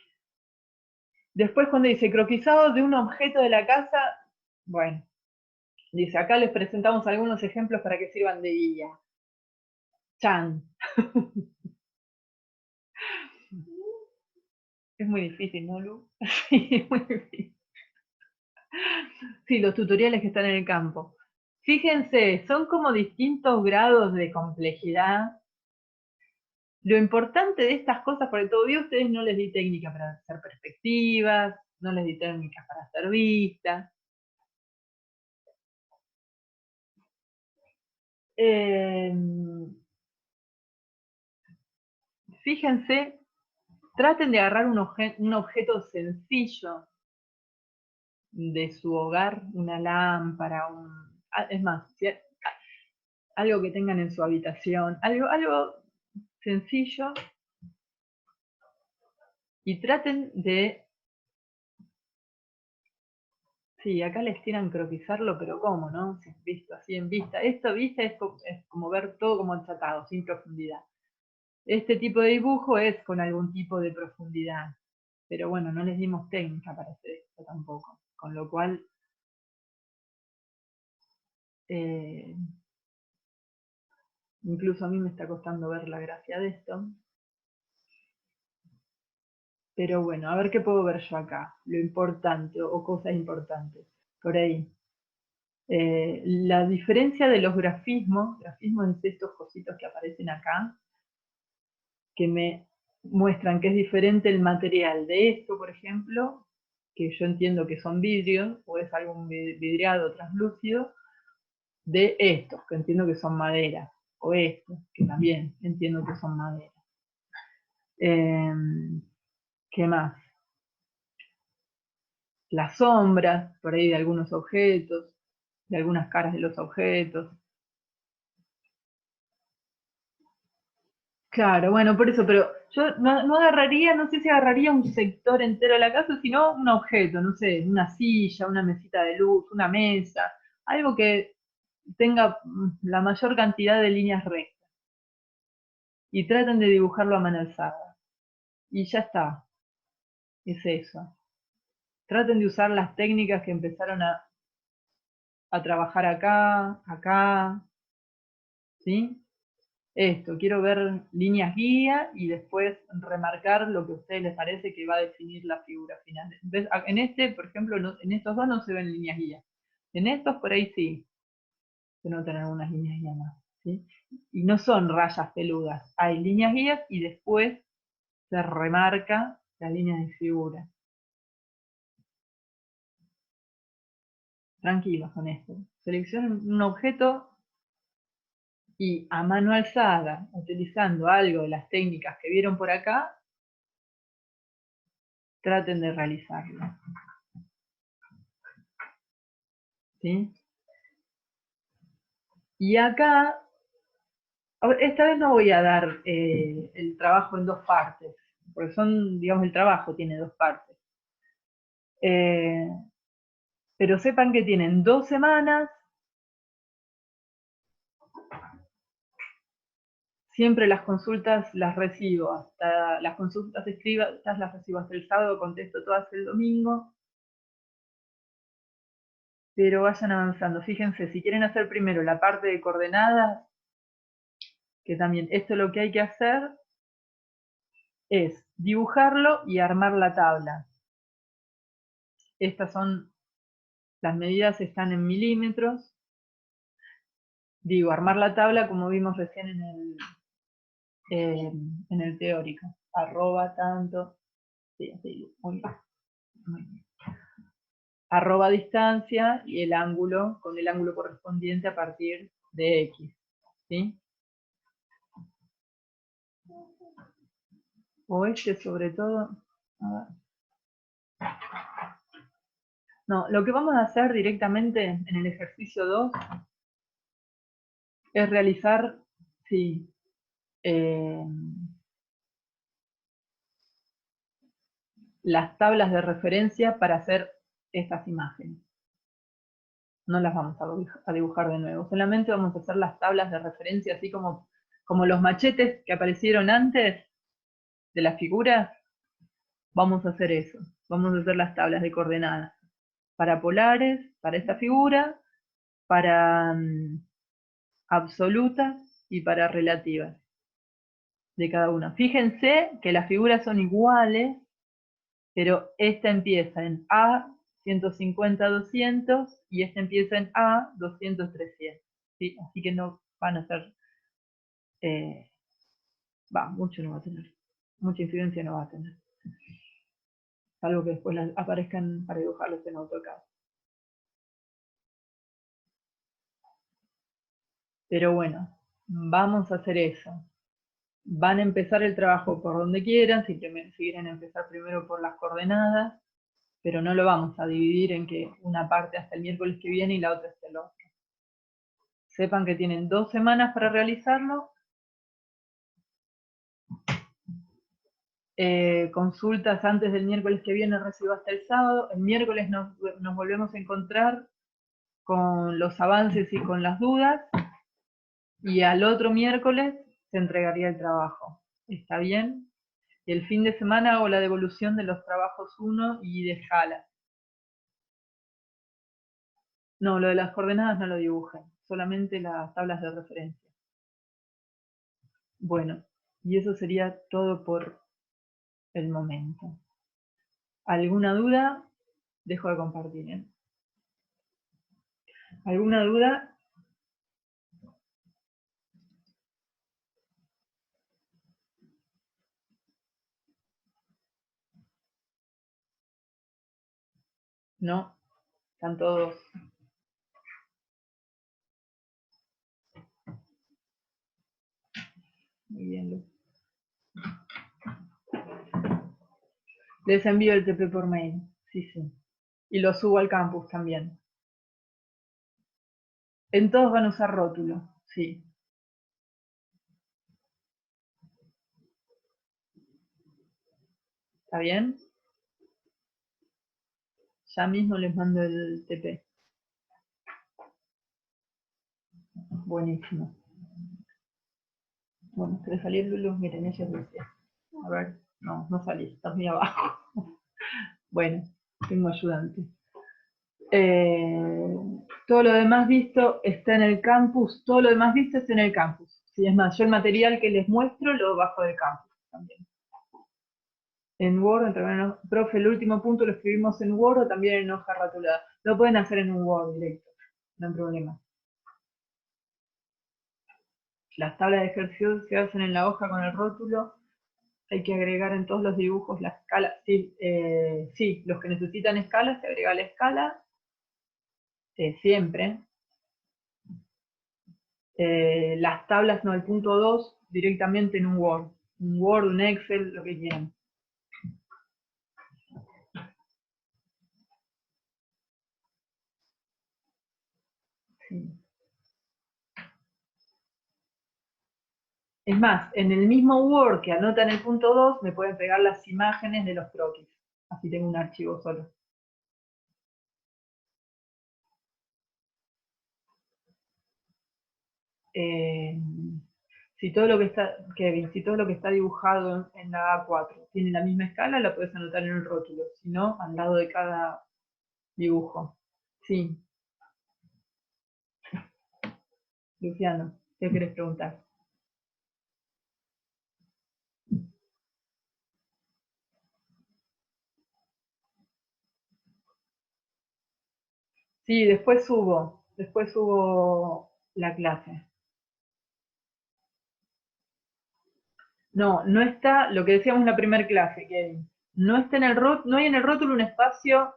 Después cuando dice croquisado de un objeto de la casa, bueno, dice acá les presentamos algunos ejemplos para que sirvan de guía. Chan. Es muy difícil, ¿no, Lu? Sí, es muy difícil. Sí, los tutoriales que están en el campo. Fíjense, son como distintos grados de complejidad. Lo importante de estas cosas, porque todavía ustedes no les di técnica para hacer perspectivas, no les di técnicas para hacer vistas. Fíjense, traten de agarrar un objeto sencillo de su hogar, una lámpara, es más, algo que tengan en su habitación, algo sencillo, y traten de... Sí, acá les tiran croquisarlo, pero ¿cómo, no? Si es visto así en vista. Esto, vista, es como ver todo como achatado, sin profundidad. Este tipo de dibujo es con algún tipo de profundidad. Pero bueno, no les dimos técnica para hacer esto tampoco. Con lo cual, incluso a mí me está costando ver la gracia de esto. Pero bueno, a ver qué puedo ver yo acá. Lo importante o cosas importantes. Por ahí. La diferencia de los grafismos es estos cositos que aparecen acá, que me muestran que es diferente el material de esto, por ejemplo, que yo entiendo que son vidrios, o es algún vidriado translúcido, de estos, que entiendo que son madera, o estos, que también entiendo que son madera. ¿Qué más? Las sombras, por ahí de algunos objetos, de algunas caras de los objetos. Claro, bueno, por eso, pero yo no agarraría, no sé si agarraría un sector entero de la casa, sino un objeto, no sé, una silla, una mesita de luz, una mesa, algo que tenga la mayor cantidad de líneas rectas. Y traten de dibujarlo a mano alzada. Y ya está, es eso. Traten de usar las técnicas que empezaron a trabajar acá, ¿sí? Esto, quiero ver líneas guía y después remarcar lo que a ustedes les parece que va a definir la figura final. En este, por ejemplo, en estos dos no se ven líneas guía. En estos por ahí sí, se notan algunas líneas guía más, ¿sí? Y no son rayas peludas, hay líneas guías y después se remarca la línea de figura. Tranquilos con esto. Seleccionen un objeto y a mano alzada, utilizando algo de las técnicas que vieron por acá, traten de realizarlo. ¿Sí? Y acá, esta vez no voy a dar el trabajo en dos partes, porque digamos, el trabajo tiene dos partes. Pero sepan que tienen 2 semanas. Siempre las consultas las recibo, hasta las consultas escritas las recibo hasta el sábado, contesto todas el domingo. Pero vayan avanzando. Fíjense, si quieren hacer primero la parte de coordenadas, que también esto lo que hay que hacer es dibujarlo y armar la tabla. Estas son, las medidas están en milímetros. Digo, armar la tabla como vimos recién en el teórico. Arroba tanto. Sí, así, muy bien. Muy bien. Arroba distancia y el ángulo con el ángulo correspondiente a partir de X. ¿Sí? O este sobre todo. A ver. No, lo que vamos a hacer directamente en el ejercicio 2 es realizar, sí, las tablas de referencia para hacer estas imágenes. No las vamos a dibujar de nuevo, solamente vamos a hacer las tablas de referencia, así como los machetes que aparecieron antes de las figuras. Vamos a hacer eso, vamos a hacer las tablas de coordenadas para polares, para esta figura, para absolutas y para relativas de cada una. Fíjense que las figuras son iguales, pero esta empieza en A 150, 200 y esta empieza en A 200, 300. ¿Sí? Así que no van a ser, mucho no va a tener, mucha incidencia no va a tener. Salvo que después aparezcan para dibujarlos en AutoCAD. Pero bueno, vamos a hacer eso. Van a empezar el trabajo por donde quieran, si quieren empezar primero por las coordenadas, pero no lo vamos a dividir en que una parte hasta el miércoles que viene y la otra hasta el otro. Sepan que tienen 2 semanas para realizarlo. Consultas antes del miércoles que viene recibo hasta el sábado. El miércoles nos volvemos a encontrar con los avances y con las dudas. Y al otro miércoles se entregaría el trabajo. ¿Está bien? Y el fin de semana hago la devolución de los trabajos 1 y de escala. No, lo de las coordenadas no lo dibujen, solamente las tablas de referencia. Bueno, y eso sería todo por el momento. ¿Alguna duda? Dejo de compartir, ¿eh? ¿Alguna duda? No, están todos. Muy bien, Lu. Les envío el TP por mail, sí. Y lo subo al campus también. En todos van a usar rótulo, sí. ¿Está bien? Ya mismo les mando el TP. Buenísimo. Bueno, ¿querés salir, Lulu? Miren, ella dice. A ver, no salí, estás muy abajo. Bueno, tengo ayudante. Todo lo demás visto está en el campus. Todo lo demás visto está en el campus. Sí, es más, yo el material que les muestro lo bajo del campus también. En Word, profe, el último punto lo escribimos en Word o también en hoja rotulada. Lo pueden hacer en un Word directo, no hay problema. Las tablas de ejercicios se hacen en la hoja con el rótulo. Hay que agregar en todos los dibujos la escala. Sí, sí, los que necesitan escala, se agrega la escala. Siempre. Las tablas, no, el punto 2, directamente en un Word. Un Word, un Excel, lo que quieran. Sí. Es más, en el mismo Word que anotan el punto 2, me pueden pegar las imágenes de los croquis. Así tengo un archivo solo. Si todo lo que está, Kevin, si todo lo que está dibujado en la A4 tiene la misma escala, la puedes anotar en el rótulo. Si no, al lado de cada dibujo. Sí. Luciano, ¿qué querés preguntar? Sí, después subo la clase. No, no está, lo que decíamos en la primera clase, Kevin, no está en el no hay en el rótulo un espacio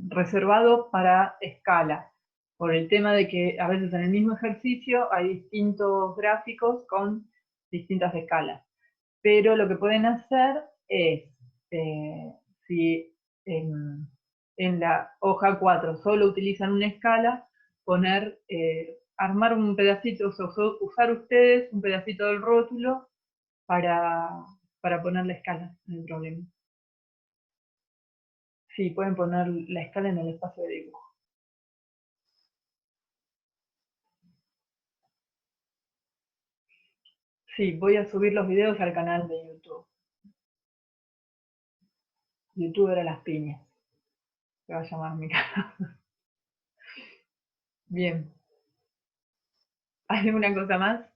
reservado para escala, por el tema de que a veces en el mismo ejercicio hay distintos gráficos con distintas escalas. Pero lo que pueden hacer es, si en la hoja 4 solo utilizan una escala, poner, armar un pedacito, o sea, usar ustedes un pedacito del rótulo para poner la escala, no hay problema. Sí, pueden poner la escala en el espacio de dibujo. Sí, voy a subir los videos al canal de YouTube. YouTube era las piñas. Se va a llamar mi canal. Bien. ¿Hay alguna cosa más?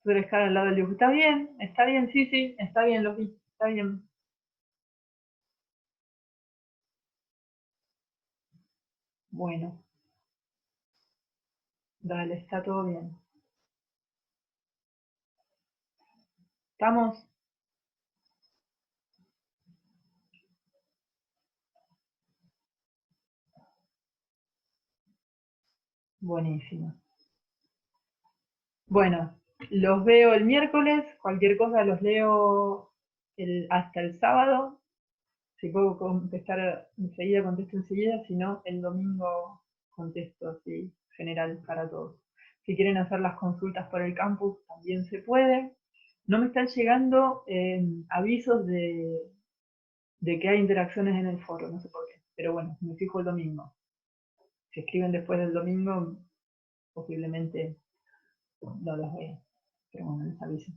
Sobre escala al lado del dibujo. Está bien, sí, está bien, lo vi, está bien. Bueno. Dale, está todo bien. ¿Estamos? Buenísimo. Bueno, los veo el miércoles, cualquier cosa los leo hasta el sábado. Si puedo contestar enseguida, contesto enseguida, si no, el domingo contesto así, general para todos. Si quieren hacer las consultas por el campus, también se puede. No me están llegando avisos de que hay interacciones en el foro, no sé por qué, pero bueno, me fijo el domingo. Si escriben después del domingo, posiblemente no los vea, pero bueno, les aviso.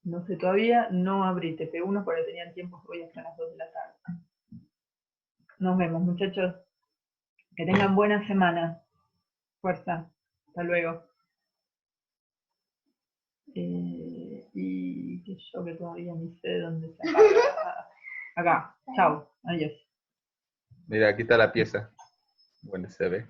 No sé, todavía no abrí TP1 porque tenían tiempo, voy hasta las 2 de la tarde. Nos vemos, muchachos. Que tengan buena semana. Fuerza. Hasta luego. Y que yo que todavía ni sé dónde se apaga. Acá. Chao. Adiós. Mira, aquí está la pieza. Bueno, se ve.